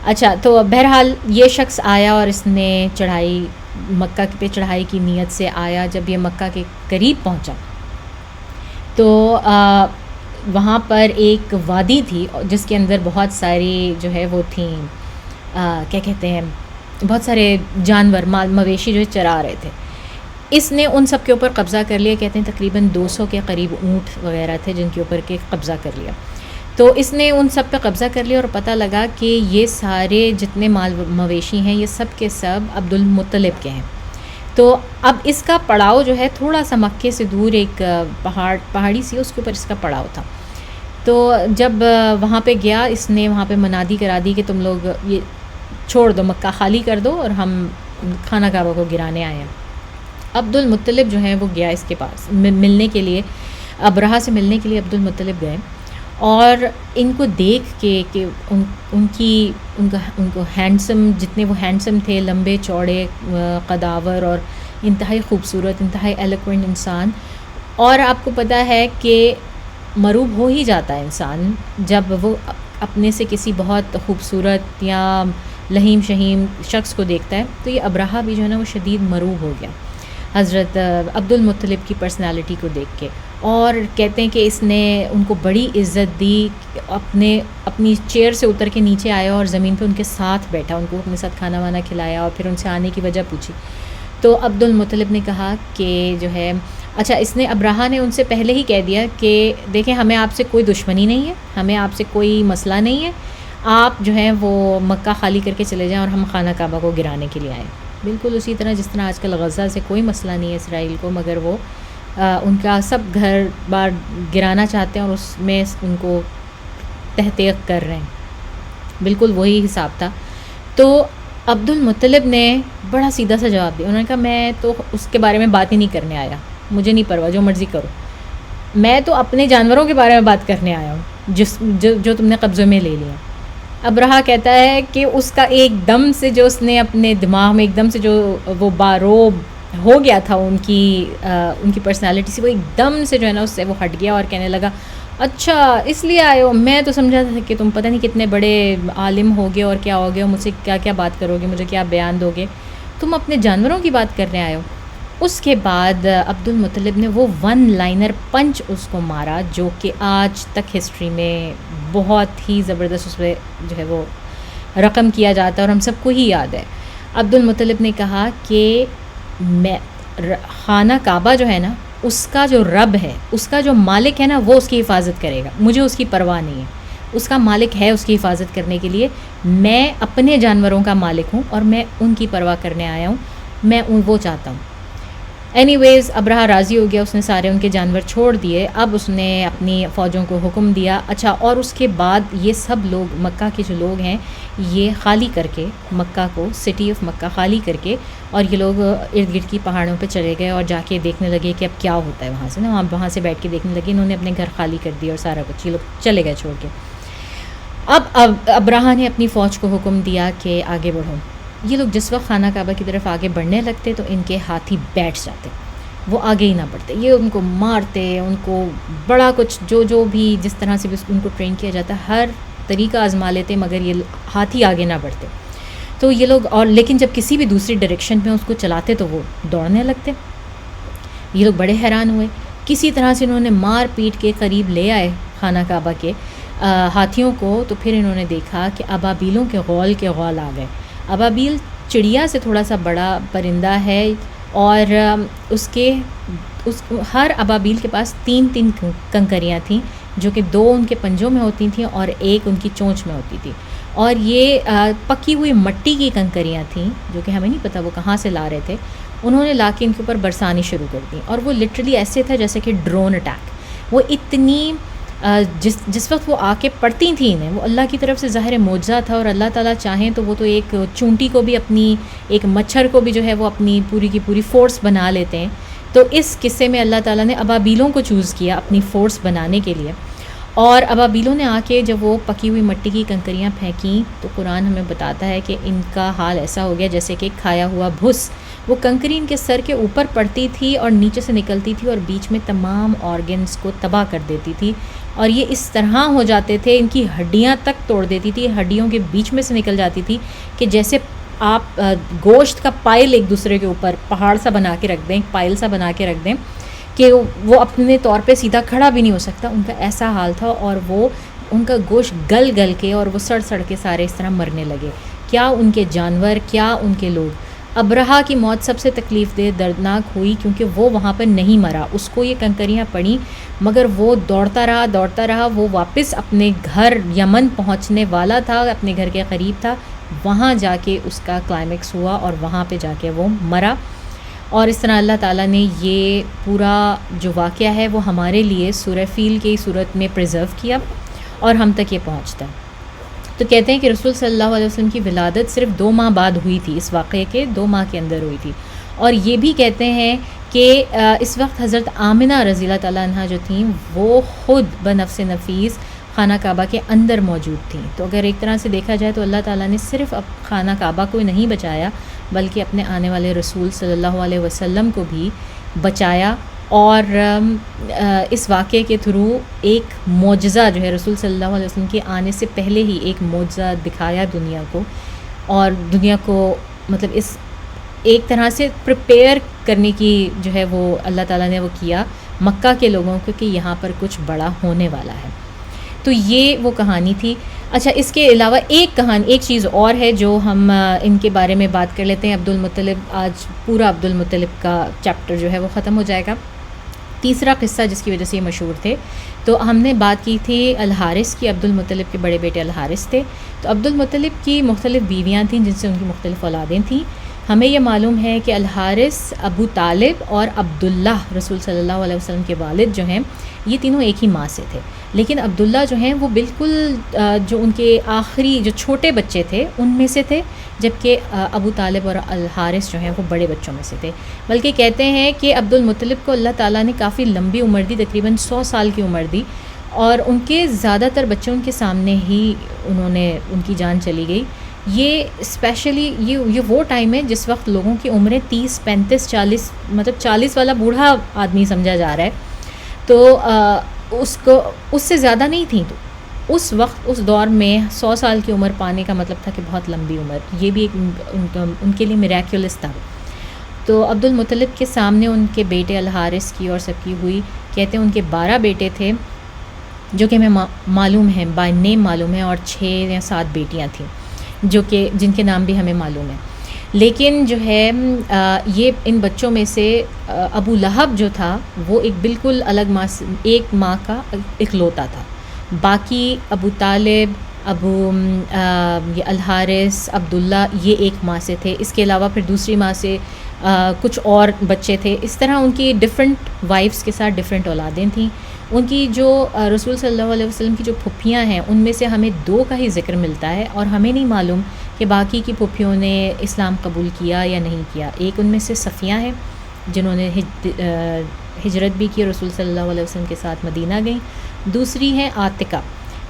اچھا، تو بہرحال یہ شخص آیا اور اس نے چڑھائی، مکہ پہ چڑھائی کی نیت سے آیا. جب یہ مکہ کے قریب پہنچا تو وہاں پر ایک وادی تھی جس کے اندر بہت ساری جو ہے وہ تھیں، کیا کہتے ہیں، بہت سارے جانور، مویشی جو ہے چرا رہے تھے. اس نے ان سب کے اوپر قبضہ کر لیا. کہتے ہیں تقریباً 200 کے قریب اونٹ وغیرہ تھے جن کے اوپر کے قبضہ کر لیا. تو اس نے ان سب پہ قبضہ کر لیا، اور پتہ لگا کہ یہ سارے جتنے مویشی ہیں یہ سب کے سب عبد المطلب کے ہیں. تو اب اس کا پڑاؤ جو ہے تھوڑا سا مکے سے دور ایک پہاڑی سی، اس کے اوپر اس کا پڑاؤ تھا. تو جب وہاں پہ گیا، اس نے وہاں پہ منادی کرا دی کہ تم لوگ یہ چھوڑ دو، مکہ خالی کر دو، اور ہم خانہ کعبہ کو گرانے آئے ہیں. عبد المطلب جو ہیں وہ گیا اس کے پاس ملنے کے لیے، ابرہہ سے ملنے کے لیے عبد المطلب گئے، اور ان کو دیکھ کے کہ ان کو ہینڈسم، جتنے وہ ہینڈسم تھے، لمبے چوڑے قداور اور انتہائی خوبصورت، انتہائی ایلوکوینٹ انسان. اور آپ کو پتہ ہے کہ مروب ہو ہی جاتا ہے انسان جب وہ اپنے سے کسی بہت خوبصورت یا لہیم شہیم شخص کو دیکھتا ہے. تو یہ ابرہہ بھی جو ہے نا وہ شدید مروب ہو گیا حضرت عبد المطلب کی پرسنالٹی کو دیکھ کے، اور کہتے ہیں کہ اس نے ان کو بڑی عزت دی. اپنی چیئر سے اتر کے نیچے آیا اور زمین پہ ان کے ساتھ بیٹھا، ان کو اپنے ساتھ کھانا وانا کھلایا، اور پھر ان سے آنے کی وجہ پوچھی. تو عبد المطلب نے کہا کہ جو ہے، اچھا، اس نے ابرہہ نے ان سے پہلے ہی کہہ دیا کہ دیکھیں ہمیں آپ سے کوئی دشمنی نہیں ہے، ہمیں آپ سے کوئی مسئلہ نہیں ہے، آپ جو ہیں وہ مکہ خالی کر کے چلے جائیں اور ہم خانہ کعبہ کو گرانے کے لیے آئیں. بالکل اسی طرح جس طرح آج کل غزہ سے کوئی مسئلہ نہیں ہے اسرائیل کو، مگر وہ ان کا سب گھر بار گرانا چاہتے ہیں اور اس میں ان کو تحقیق کر رہے ہیں. بالکل وہی حساب تھا. تو عبد المطلب نے بڑا سیدھا سا جواب دیا. انہوں نے کہا میں تو اس کے بارے میں بات ہی نہیں کرنے آیا، مجھے نہیں پرواہ، جو مرضی کرو، میں تو اپنے جانوروں کے بارے میں بات کرنے آیا ہوں جو تم نے قبضے میں لے لیا. ابرہہ کہتا ہے کہ اس کا ایک دم سے جو اس نے اپنے دماغ میں ایک دم سے جو وہ باروب ہو گیا تھا ان کی پرسنالٹی سے، وہ ایک دم سے جو ہے نا اس سے وہ ہٹ گیا، اور کہنے لگا اچھا اس لیے آئے ہو، میں تو سمجھا تھا کہ تم پتہ نہیں کتنے بڑے عالم ہوگے اور کیا ہوگے، مجھ سے کیا کیا بات کرو گے، مجھے کیا بیان دو گے، تم اپنے جانوروں کی بات کرنے آئے ہو. اس کے بعد عبد المطلب نے وہ 1 لائنر پنچ اس کو مارا، جو کہ آج تک ہسٹری میں بہت ہی زبردست اس پہ جو ہے وہ رقم کیا جاتا ہے، اور ہم سب کو ہی یاد ہے. عبد المطلب نے کہا کہ میں خانہ کعبہ جو ہے نا، اس کا جو رب ہے، اس کا جو مالک ہے نا، وہ اس کی حفاظت کرے گا، مجھے اس کی پرواہ نہیں ہے. اس کا مالک ہے اس کی حفاظت کرنے کے لیے، میں اپنے جانوروں کا مالک ہوں اور میں ان کی پرواہ کرنے آیا ہوں، میں وہ چاہتا ہوں. اینی ویز ابرہہ راضی ہو گیا، اس نے سارے ان کے جانور چھوڑ دیے. اب اس نے اپنی فوجوں کو حکم دیا. اچھا، اور اس کے بعد یہ سب لوگ، مکہ کے جو لوگ ہیں، یہ خالی کر کے مکہ کو، سٹی آف مکہ خالی کر کے، اور یہ لوگ ارد گرد کی پہاڑوں پہ چلے گئے اور جا کے دیکھنے لگے کہ اب کیا ہوتا ہے وہاں سے نا، وہاں سے بیٹھ کے دیکھنے لگے. انہوں نے اپنے گھر خالی کر دیے اور سارا کچھ، یہ لوگ چلے گئے چھوڑ کے. اب ابرہہ نے اپنی فوج کو حکم دیا کہ آگے بڑھو. یہ لوگ جس وقت خانہ کعبہ کی طرف آگے بڑھنے لگتے تو ان کے ہاتھی بیٹھ جاتے، وہ آگے ہی نہ بڑھتے. یہ ان کو مارتے، ان کو بڑا کچھ جو بھی جس طرح سے بھی ان کو ٹرین کیا جاتا ہے ہر طریقہ آزما لیتے، مگر یہ ہاتھی آگے نہ بڑھتے. تو یہ لوگ، اور لیکن جب کسی بھی دوسری ڈائریکشن میں اس کو چلاتے تو وہ دوڑنے لگتے. یہ لوگ بڑے حیران ہوئے. کسی طرح سے انہوں نے مار پیٹ کے قریب لے آئے خانہ کعبہ کے ہاتھیوں کو. تو پھر انہوں نے دیکھا کہ ابابیلوں کے غول آ گئے. ابابیل چڑیا سے تھوڑا سا بڑا پرندہ ہے، اور ہر ابابیل کے پاس 3 کنکریاں تھیں، جو کہ 2 ان کے پنجوں میں ہوتی تھیں اور 1 ان کی چونچ میں ہوتی تھی، اور یہ پکی ہوئی مٹی کی کنکریاں تھیں، جو کہ ہمیں نہیں پتہ وہ کہاں سے لا رہے تھے. انہوں نے لا کے ان کے اوپر برسانی شروع کر دی، اور وہ لٹرلی ایسے تھا جیسے کہ ڈرون اٹیک. وہ اتنی جس وقت وہ آ کے پڑتی تھیں انہیں، وہ اللہ کی طرف سے ظاہر معجزہ تھا، اور اللہ تعالیٰ چاہیں تو وہ تو ایک چونٹی کو بھی اپنی، ایک مچھر کو بھی جو ہے وہ اپنی پوری کی پوری فورس بنا لیتے ہیں. تو اس قصے میں اللہ تعالیٰ نے ابابیلوں کو چوز کیا اپنی فورس بنانے کے لیے، اور ابابیلوں نے آ کے جب وہ پکی ہوئی مٹی کی کنکریاں پھینکیں تو قرآن ہمیں بتاتا ہے کہ ان کا حال ایسا ہو گیا جیسے کہ کھایا ہوا بھس. وہ کنکری ان کے سر کے اوپر پڑتی تھی اور نیچے سے نکلتی تھی اور بیچ میں تمام آرگنز کو تباہ کر دیتی تھی، اور یہ اس طرح ہو جاتے تھے، ان کی ہڈیاں تک توڑ دیتی تھی، ہڈیوں کے بیچ میں سے نکل جاتی تھی کہ جیسے آپ گوشت کا پائل ایک دوسرے کے اوپر پہاڑ سا بنا کے رکھ دیں، ایک پائل سا بنا کے رکھ دیں کہ وہ اپنے طور پہ سیدھا کھڑا بھی نہیں ہو سکتا. ان کا ایسا حال تھا، اور وہ ان کا گوشت گل گل کے اور وہ سڑ سڑ کے سارے اس طرح مرنے لگے. کیا ان کے جانور، کیا ان کے لوگ. ابرہا کی موت سب سے تکلیف دہ دردناک ہوئی، کیونکہ وہ وہاں پہ نہیں مرا، اس کو یہ کنکریاں پڑیں، مگر وہ دوڑتا رہا. وہ واپس اپنے گھر یمن پہنچنے والا تھا، اپنے گھر کے قریب تھا، وہاں جا کے اس کا کلائمیکس ہوا اور وہاں پہ جا کے وہ مرا. اور اس طرح اللہ تعالیٰ نے یہ پورا جو واقعہ ہے وہ ہمارے لیے سورہ فیل کی صورت میں پریزرو کیا اور ہم تک یہ پہنچتا ہے. تو کہتے ہیں کہ رسول صلی اللہ علیہ وسلم کی ولادت صرف 2 ماہ بعد ہوئی تھی، اس واقعے کے 2 ماہ کے اندر ہوئی تھی. اور یہ بھی کہتے ہیں کہ اس وقت حضرت آمنہ رضی اللہ تعالیٰ عنہ جو تھیں وہ خود بنفس نفیس خانہ کعبہ کے اندر موجود تھیں. تو اگر ایک طرح سے دیکھا جائے تو اللہ تعالیٰ نے صرف اب خانہ کعبہ کو نہیں بچایا، بلکہ اپنے آنے والے رسول صلی اللہ علیہ وسلم کو بھی بچایا. اور اس واقعے کے تھرو ایک معجزہ جو ہے رسول صلی اللہ علیہ وسلم کے آنے سے پہلے ہی ایک معجزہ دکھایا دنیا کو، اور دنیا کو مطلب اس ایک طرح سے پریپیئر کرنے کی جو ہے وہ اللہ تعالیٰ نے وہ کیا مکہ کے لوگوں کو کہ یہاں پر کچھ بڑا ہونے والا ہے. تو یہ وہ کہانی تھی. اچھا، اس کے علاوہ ایک چیز اور ہے جو ہم ان کے بارے میں بات کر لیتے ہیں. عبد المطلب، آج پورا عبد المطلب کا چیپٹر جو ہے وہ ختم ہو جائے گا. تیسرا قصہ جس کی وجہ سے یہ مشہور تھے، تو ہم نے بات کی تھی الحارث کی. عبد المطلب کے بڑے بیٹے الحارث تھے. تو عبد المطلب کی مختلف بیویاں تھیں جن سے ان کی مختلف اولادیں تھیں. ہمیں یہ معلوم ہے کہ الحارث، ابو طالب اور عبداللہ رسول صلی اللہ علیہ وسلم کے والد جو ہیں، یہ تینوں ایک ہی ماں سے تھے. لیکن عبداللہ جو ہیں وہ بالکل جو ان کے آخری جو چھوٹے بچے تھے ان میں سے تھے، جبکہ ابو طالب اور الحارث جو ہیں وہ بڑے بچوں میں سے تھے. بلکہ کہتے ہیں کہ عبد المطلب کو اللہ تعالیٰ نے کافی لمبی عمر دی، تقریباً 100 سال کی عمر دی، اور ان کے زیادہ تر بچے ان کے سامنے ہی ان کی جان چلی گئی. یہ اسپیشلی یہ وہ ٹائم ہے جس وقت لوگوں کی عمریں 30 35 40، مطلب 40 والا بوڑھا آدمی سمجھا جا رہا ہے. تو اس سے زیادہ نہیں تھیں. تو اس وقت اس دور میں 100 سال کی عمر پانے کا مطلب تھا کہ بہت لمبی عمر. یہ بھی ایک ان کے لیے میریکولس تھا. تو عبد المطلب کے سامنے ان کے بیٹے الحارث کی اور سب کی ہوئی. کہتے ہیں ان کے 12 بیٹے تھے جو کہ ہمیں معلوم ہیں، بائی نیم معلوم ہے، اور 6 یا 7 بیٹیاں تھیں جو کہ جن کے نام بھی ہمیں معلوم ہے. لیکن جو ہے یہ ان بچوں میں سے ابو لہب جو تھا وہ ایک بالکل الگ ماں، ایک ماں کا اکلوتا تھا. باقی ابو طالب، یہ الحارث، عبداللہ، یہ ایک ماں سے تھے. اس کے علاوہ پھر دوسری ماں سے کچھ اور بچے تھے. اس طرح ان کی ڈفرینٹ وائفس کے ساتھ ڈفرینٹ اولادیں تھیں. ان کی جو رسول صلی اللہ علیہ وسلم کی جو پھپھیاں ہیں ان میں سے ہمیں 2 کا ہی ذکر ملتا ہے، اور ہمیں نہیں معلوم کہ باقی کی پھپھیوں نے اسلام قبول کیا یا نہیں کیا. ایک ان میں سے صفیہ ہیں جنہوں نے ہجرت بھی کی، رسول صلی اللہ علیہ وسلم کے ساتھ مدینہ گئیں. دوسری ہیں عاتقہ،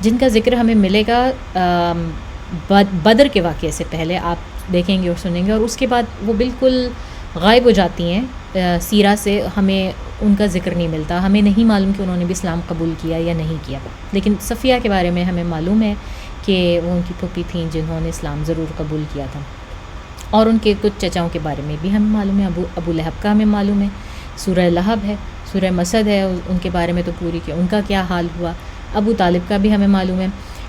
جن کا ذکر ہمیں ملے گا بدر کے واقعے سے پہلے، آپ دیکھیں گے اور سنیں گے، اور اس کے بعد وہ بالکل غائب ہو جاتی ہیں سیرہ سے. ہمیں ان کا ذکر نہیں ملتا، ہمیں نہیں معلوم کہ انہوں نے بھی اسلام قبول کیا یا نہیں کیا. لیکن صفیہ کے بارے میں ہمیں معلوم ہے کہ وہ ان کی پھوپھی تھیں جنہوں نے اسلام ضرور قبول کیا تھا. اور ان کے کچھ چچاؤں کے بارے میں بھی ہمیں معلوم ہے. ابو لہب کا ہمیں معلوم ہے، سورہ لہب ہے، سورہ مسد ہے، ان کے بارے میں تو پوری کہ ان کا کیا حال ہوا. ابو طالب کا بھی ہمیں معلوم ہے.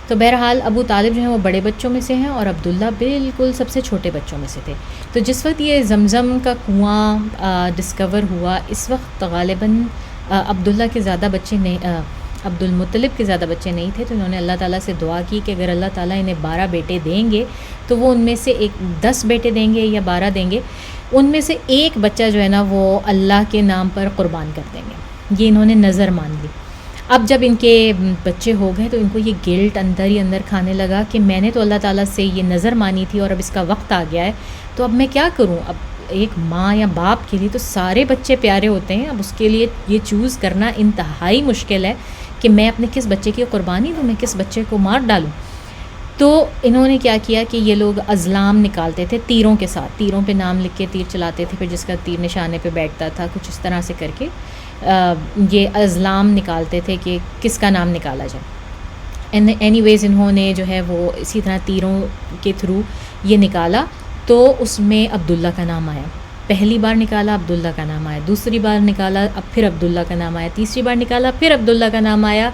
تو بہرحال ابو طالب جو ہیں وہ بڑے بچوں میں سے ہیں اور عبداللہ بالکل سب سے چھوٹے بچوں میں سے تھے. تو جس وقت یہ زمزم کا کنواں ڈسکور ہوا اس وقت غالباً عبداللہ کے زیادہ بچے نہیں، عبد المطلب کے زیادہ بچے نہیں تھے. تو انہوں نے اللہ تعالیٰ سے دعا کی کہ اگر اللہ تعالیٰ انہیں 12 بیٹے دیں گے تو وہ ان میں سے 10 بیٹے دیں گے یا 12 دیں گے، ان میں سے ایک بچہ جو ہے نا وہ اللہ کے نام پر قربان کر دیں گے. یہ انہوں نے نظر مان لی. اب جب ان کے بچے ہو گئے تو ان کو یہ گلٹ اندر ہی اندر کھانے لگا کہ میں نے تو اللہ تعالیٰ سے یہ نظر مانی تھی اور اب اس کا وقت آ گیا ہے، تو اب میں کیا کروں؟ اب ایک ماں یا باپ کے لیے تو سارے بچے پیارے ہوتے ہیں، اب اس کے لیے یہ چوز کرنا انتہائی مشکل ہے کہ میں اپنے کس بچے کی قربانی دوں، میں کس بچے کو مار ڈالوں. تو انہوں نے کیا کیا کہ یہ لوگ ازلام نکالتے تھے تیروں کے ساتھ، تیروں پہ نام لکھ کے تیر چلاتے تھے، پھر جس کا تیر نشانے پہ بیٹھتا تھا کچھ اس طرح سے کر کے یہ ازلام نکالتے تھے کہ کس کا نام نکالا جائے. اینی ویز انہوں نے جو ہے وہ اسی طرح تیروں کے تھرو یہ نکالا، تو اس میں عبداللہ کا نام آیا. پہلی بار نکالا عبداللہ کا نام آیا، دوسری بار نکالا اب پھر عبداللہ کا نام آیا، تیسری بار نکالا پھر عبداللہ کا نام آیا.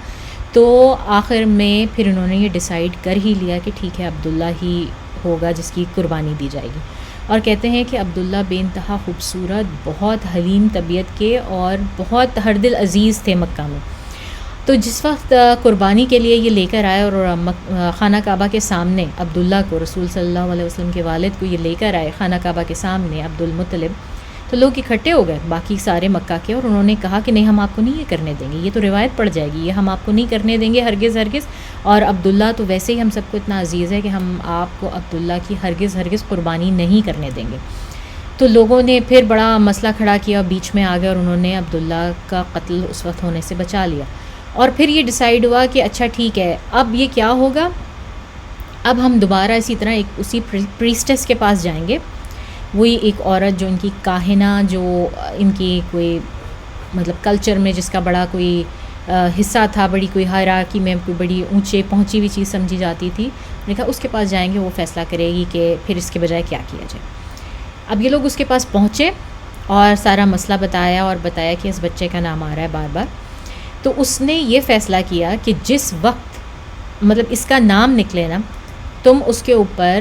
تو آخر میں پھر انہوں نے یہ ڈیسائیڈ کر ہی لیا کہ ٹھیک ہے عبداللہ ہی ہوگا جس کی قربانی دی جائے گی. اور کہتے ہیں کہ عبداللہ بے انتہا خوبصورت، بہت حلیم طبیعت کے اور بہت ہر دل عزیز تھے مکہ میں. تو جس وقت قربانی کے لیے یہ لے کر آئے اور خانہ کعبہ کے سامنے عبداللہ کو، رسول صلی اللہ علیہ وسلم کے والد کو یہ لے کر آئے خانہ کعبہ کے سامنے عبد المطلب، تو لوگ اکٹھے ہو گئے باقی سارے مکہ کے، اور انہوں نے کہا کہ نہیں ہم آپ کو نہیں یہ کرنے دیں گے، یہ تو روایت پڑ جائے گی، یہ ہم آپ کو نہیں کرنے دیں گے ہرگز ہرگز. اور عبداللہ تو ویسے ہی ہم سب کو اتنا عزیز ہے کہ ہم آپ کو عبداللہ کی ہرگز ہرگز قربانی نہیں کرنے دیں گے. تو لوگوں نے پھر بڑا مسئلہ کھڑا کیا، بیچ میں آ گئے اور انہوں نے عبداللہ کا قتل اس وقت ہونے سے بچا لیا. اور پھر یہ ڈیسائیڈ ہوا کہ اچھا ٹھیک ہے اب یہ کیا ہوگا، اب ہم دوبارہ اسی طرح اسی پریسٹس کے پاس جائیں گے. وہی ایک عورت جو ان کی کاہنہ، جو ان کی کوئی مطلب کلچر میں جس کا بڑا کوئی حصہ تھا، بڑی کوئی ہائرارکی میں کوئی بڑی اونچے پہنچی ہوئی چیز سمجھی جاتی تھی، نے کہا اس کے پاس جائیں گے، وہ فیصلہ کرے گی کہ پھر اس کے بجائے کیا کیا جائے. اب یہ لوگ اس کے پاس پہنچے اور سارا مسئلہ بتایا اور بتایا کہ اس بچے کا نام آ رہا ہے بار بار. تو اس نے یہ فیصلہ کیا کہ جس وقت مطلب اس کا نام نکلے نا، تم اس کے اوپر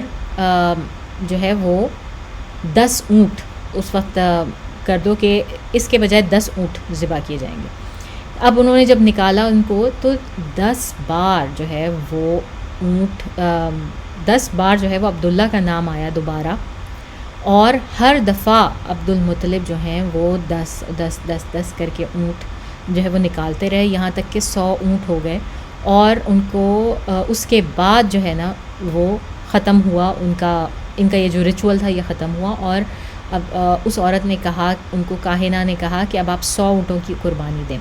جو ہے وہ 10 اونٹ اس وقت کر دو کہ اس کے بجائے 10 اونٹ ذبح کیے جائیں گے. اب انہوں نے جب نکالا ان کو تو 10 بار جو ہے وہ اونٹ 10 بار جو ہے وہ عبداللہ کا نام آیا دوبارہ، اور ہر دفعہ عبد المطلب جو ہیں وہ 10 کر کے اونٹ جو ہے وہ نکالتے رہے، یہاں تک کہ 100 اونٹ ہو گئے. اور ان کو اس کے بعد جو ہے نا وہ ختم ہوا، ان کا یہ جو ریچول تھا یہ ختم ہوا. اور اب اس عورت نے کہا، ان کو کاہنہ نے کہا کہ اب آپ 100 اونٹوں کی قربانی دیں،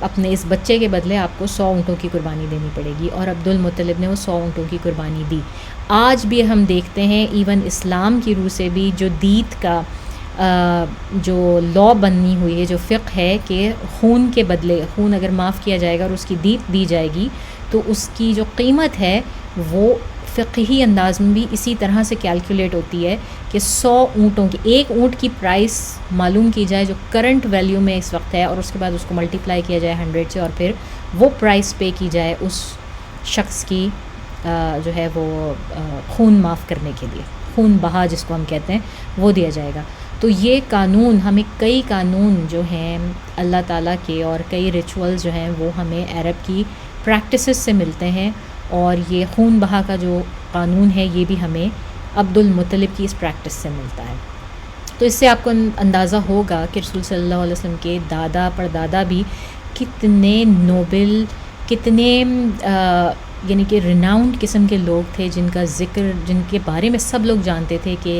اپنے اس بچے کے بدلے آپ کو 100 اونٹوں کی قربانی دینی پڑے گی. اور عبد المطلب نے وہ 100 اونٹوں کی قربانی دی. آج بھی ہم دیکھتے ہیں ایون اسلام کی روح سے بھی جو دیت کا جو لا بنی ہوئی ہے، جو فقہ ہے کہ خون کے بدلے، خون اگر معاف کیا جائے گا اور اس کی دیت دی جائے گی تو اس کی جو قیمت ہے وہ فقہی انداز میں بھی اسی طرح سے کیلکولیٹ ہوتی ہے کہ 100 اونٹوں کی، ایک اونٹ کی پرائس معلوم کی جائے جو کرنٹ ویلیو میں اس وقت ہے، اور اس کے بعد اس کو ملٹیپلائی کیا جائے 100 سے، اور پھر وہ پرائس پے کی جائے اس شخص کی جو ہے وہ خون معاف کرنے کے لیے، خون بہا جس کو ہم کہتے ہیں، وہ دیا جائے گا. تو یہ قانون ہمیں، کئی قانون جو ہیں اللہ تعالیٰ کے اور کئی ریچولز جو ہیں وہ ہمیں عرب کی پریکٹسز سے ملتے ہیں. اور یہ خون بہا کا جو قانون ہے یہ بھی ہمیں عبد المطلب کی اس پریکٹس سے ملتا ہے. تو اس سے آپ کو اندازہ ہوگا کہ رسول صلی اللہ علیہ وسلم کے دادا پردادا بھی کتنے نوبل، کتنے یعنی کہ ریناؤنڈ قسم کے لوگ تھے، جن کا ذکر، جن کے بارے میں سب لوگ جانتے تھے کہ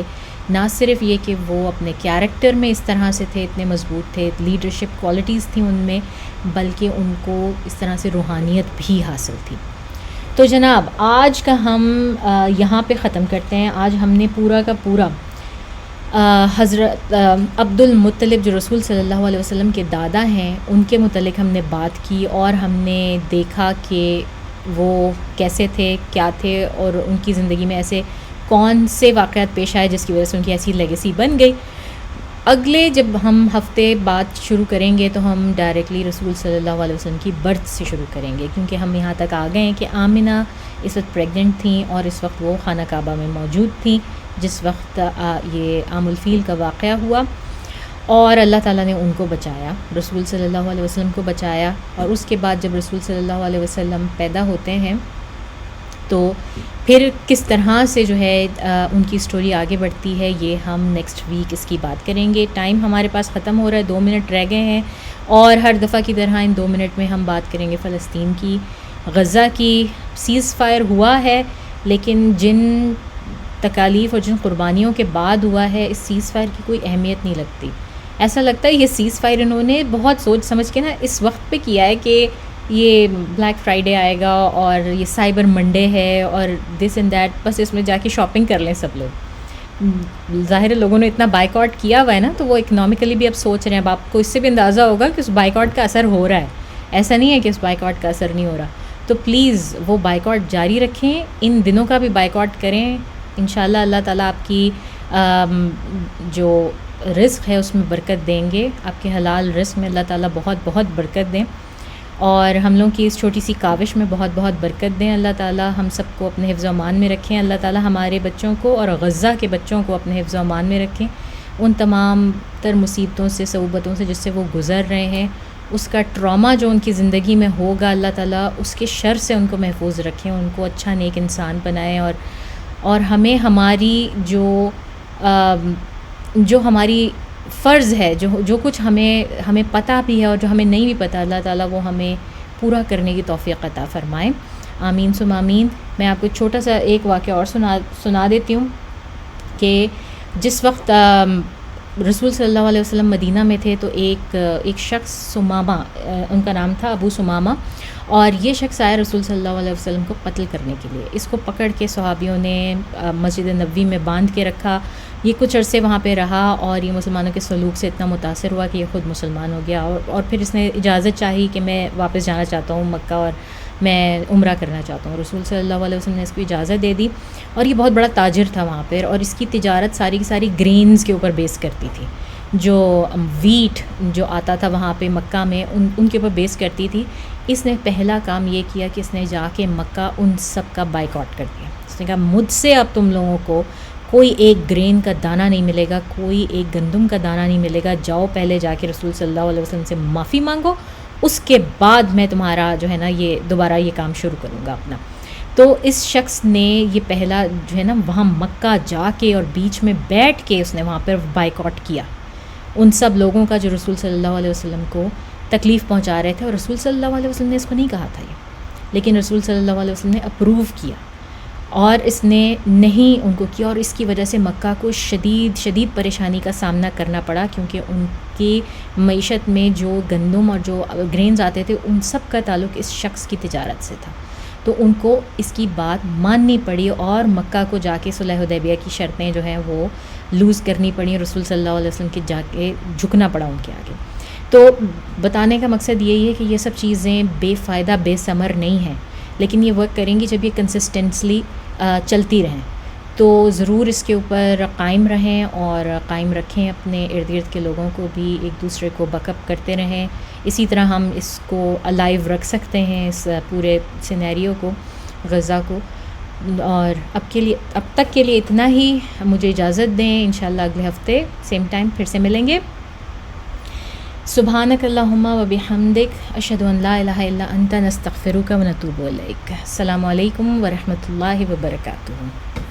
نہ صرف یہ کہ وہ اپنے کیریکٹر میں اس طرح سے تھے، اتنے مضبوط تھے، لیڈرشپ کوالٹیز تھیں ان میں، بلکہ ان کو اس طرح سے روحانیت بھی حاصل تھی. تو جناب آج کا ہم یہاں پہ ختم کرتے ہیں. آج ہم نے پورا کا پورا حضرت عبد المطلب جو رسول صلی اللہ علیہ وسلم کے دادا ہیں ان کے متعلق ہم نے بات کی، اور ہم نے دیکھا کہ وہ کیسے تھے، کیا تھے، اور ان کی زندگی میں ایسے کون سے واقعات پیش آئے جس کی وجہ سے ان کی ایسی لیگیسی بن گئی. اگلے جب ہم ہفتے بات شروع کریں گے تو ہم ڈائریکٹلی رسول صلی اللہ علیہ وسلم کی برتھ سے شروع کریں گے، کیونکہ ہم یہاں تک آ گئے ہیں کہ آمنہ اس وقت پریگننٹ تھیں اور اس وقت وہ خانہ کعبہ میں موجود تھیں جس وقت یہ عام الفیل کا واقعہ ہوا، اور اللہ تعالیٰ نے ان کو بچایا، رسول صلی اللہ علیہ وسلم کو بچایا. اور اس کے بعد جب رسول صلی اللہ علیہ وسلم پیدا ہوتے ہیں تو پھر کس طرح سے جو ہے ان کی سٹوری آگے بڑھتی ہے، یہ ہم نیکسٹ ویک اس کی بات کریں گے. ٹائم ہمارے پاس ختم ہو رہا ہے، 2 منٹ رہ گئے ہیں، اور ہر دفعہ کی طرح ان 2 منٹ میں ہم بات کریں گے فلسطین کی، غزہ کی. سیز فائر ہوا ہے، لیکن جن تکالیف اور جن قربانیوں کے بعد ہوا ہے، اس سیز فائر کی کوئی اہمیت نہیں لگتی. ایسا لگتا ہے یہ سیز فائر انہوں نے بہت سوچ سمجھ کے نا اس وقت پہ کیا ہے کہ یہ بلیک فرائیڈے آئے گا اور یہ سائبر منڈے ہے اور دس اینڈ دیٹ، بس اس میں جا کے شاپنگ کر لیں سب لوگ. ظاہر لوگوں نے اتنا بائیک آؤٹ کیا ہوا ہے نا، تو وہ اکنامکلی بھی اب سوچ رہے ہیں. اب آپ کو اس سے بھی اندازہ ہوگا کہ اس بائیک آؤٹ کا اثر ہو رہا ہے، ایسا نہیں ہے کہ اس بائیک آؤٹ کا اثر نہیں ہو رہا. تو پلیز وہ بائیک آؤٹ جاری رکھیں، ان دنوں کا بھی بائیک آؤٹ کریں. انشاءاللہ اللہ تعالیٰ آپ کی جو رزق ہے اس میں برکت دیں گے، آپ کے حلال رزق میں اللہ تعالیٰ بہت بہت برکت دیں، اور ہم لوگوں کی اس چھوٹی سی کاوش میں بہت بہت برکت دیں. اللہ تعالیٰ ہم سب کو اپنے حفظ و امان میں رکھیں. اللہ تعالیٰ ہمارے بچوں کو اور غزہ کے بچوں کو اپنے حفظ و امان میں رکھیں. ان تمام تر مصیبتوں سے، صعوبتوں سے جس سے وہ گزر رہے ہیں، اس کا ٹراما جو ان کی زندگی میں ہوگا، اللہ تعالیٰ اس کے شر سے ان کو محفوظ رکھیں، ان کو اچھا نیک انسان بنائیں. اور ہمیں ہماری جو ہماری فرض ہے، جو کچھ ہمیں پتہ بھی ہے اور جو ہمیں نہیں بھی پتہ، اللہ تعالیٰ وہ ہمیں پورا کرنے کی توفیق عطا فرمائیں. آمین ثم آمین. میں آپ کو چھوٹا سا ایک واقعہ اور سنا دیتی ہوں کہ جس وقت رسول صلی اللہ علیہ وسلم مدینہ میں تھے تو ایک شخص سمامہ، ان کا نام تھا ابو سمامہ، اور یہ شخص آیا رسول صلی اللہ علیہ وسلم کو قتل کرنے کے لیے. اس کو پکڑ کے صحابیوں نے مسجد نبوی میں باندھ کے رکھا. یہ کچھ عرصے وہاں پہ رہا اور یہ مسلمانوں کے سلوک سے اتنا متاثر ہوا کہ یہ خود مسلمان ہو گیا، اور پھر اس نے اجازت چاہی کہ میں واپس جانا چاہتا ہوں مکہ اور میں عمرہ کرنا چاہتا ہوں. رسول صلی اللہ علیہ وسلم نے اس کو اجازت دے دی، اور یہ بہت بڑا تاجر تھا وہاں پر، اور اس کی تجارت ساری کی ساری گرینز کے اوپر بیس کرتی تھی. جو ویٹ جو آتا تھا وہاں پہ مکہ میں ان کے اوپر بیس کرتی تھی. اس نے پہلا کام یہ کیا کہ اس نے جا کے مکہ ان سب کا بائیک آؤٹ کر دیا. اس نے کہا مجھ سے اب تم لوگوں کو کوئی ایک گرین کا دانہ نہیں ملے گا، کوئی ایک گندم کا دانہ نہیں ملے گا. جاؤ پہلے جا کے رسول صلی اللہ علیہ وسلم سے معافی مانگو، اس کے بعد میں تمہارا جو ہے نا یہ دوبارہ یہ کام شروع کروں گا اپنا. تو اس شخص نے یہ پہلا جو ہے نا وہاں مکہ جا کے اور بیچ میں بیٹھ کے اس نے وہاں پر بائیک آؤٹ کیا ان سب لوگوں کا جو رسول صلی اللہ علیہ وسلم کو تکلیف پہنچا رہے تھے. اور رسول صلی اللہ علیہ وسلم نے اس کو نہیں کہا تھا یہ، لیکن رسول صلی اللہ علیہ وسلم نے اپروو کیا، اور اس نے نہیں ان کو کیا، اور اس کی وجہ سے مکہ کو شدید پریشانی کا سامنا کرنا پڑا، کیونکہ ان کی معیشت میں جو گندم اور جو گرینز آتے تھے ان سب کا تعلق اس شخص کی تجارت سے تھا. تو ان کو اس کی بات ماننی پڑی اور مکہ کو جا کے صلح حدیبیہ کی شرطیں جو ہیں وہ لوز کرنی پڑی. رسول صلی اللہ علیہ وسلم کے جا کے جھکنا پڑا ان کے آگے. تو بتانے کا مقصد یہی ہے کہ یہ سب چیزیں بے فائدہ بے ثمر نہیں ہیں، لیکن یہ ورک کریں گی جب یہ کنسسٹنسلی چلتی رہیں. تو ضرور اس کے اوپر قائم رہیں اور قائم رکھیں اپنے ارد گرد کے لوگوں کو بھی، ایک دوسرے کو بیک اپ کرتے رہیں. اسی طرح ہم اس کو الائیو رکھ سکتے ہیں اس پورے سینیریو کو، غزہ کو. اور اب تک کے لیے اتنا ہی. مجھے اجازت دیں، انشاءاللہ اگلے ہفتے سیم ٹائم پھر سے ملیں گے. سبحانک اللہم و بحمدک، اشہد ان لا الہ الا انت، نستغفرک و نتوب الیک. السلام علیکم ورحمۃ اللہ وبرکاتہ.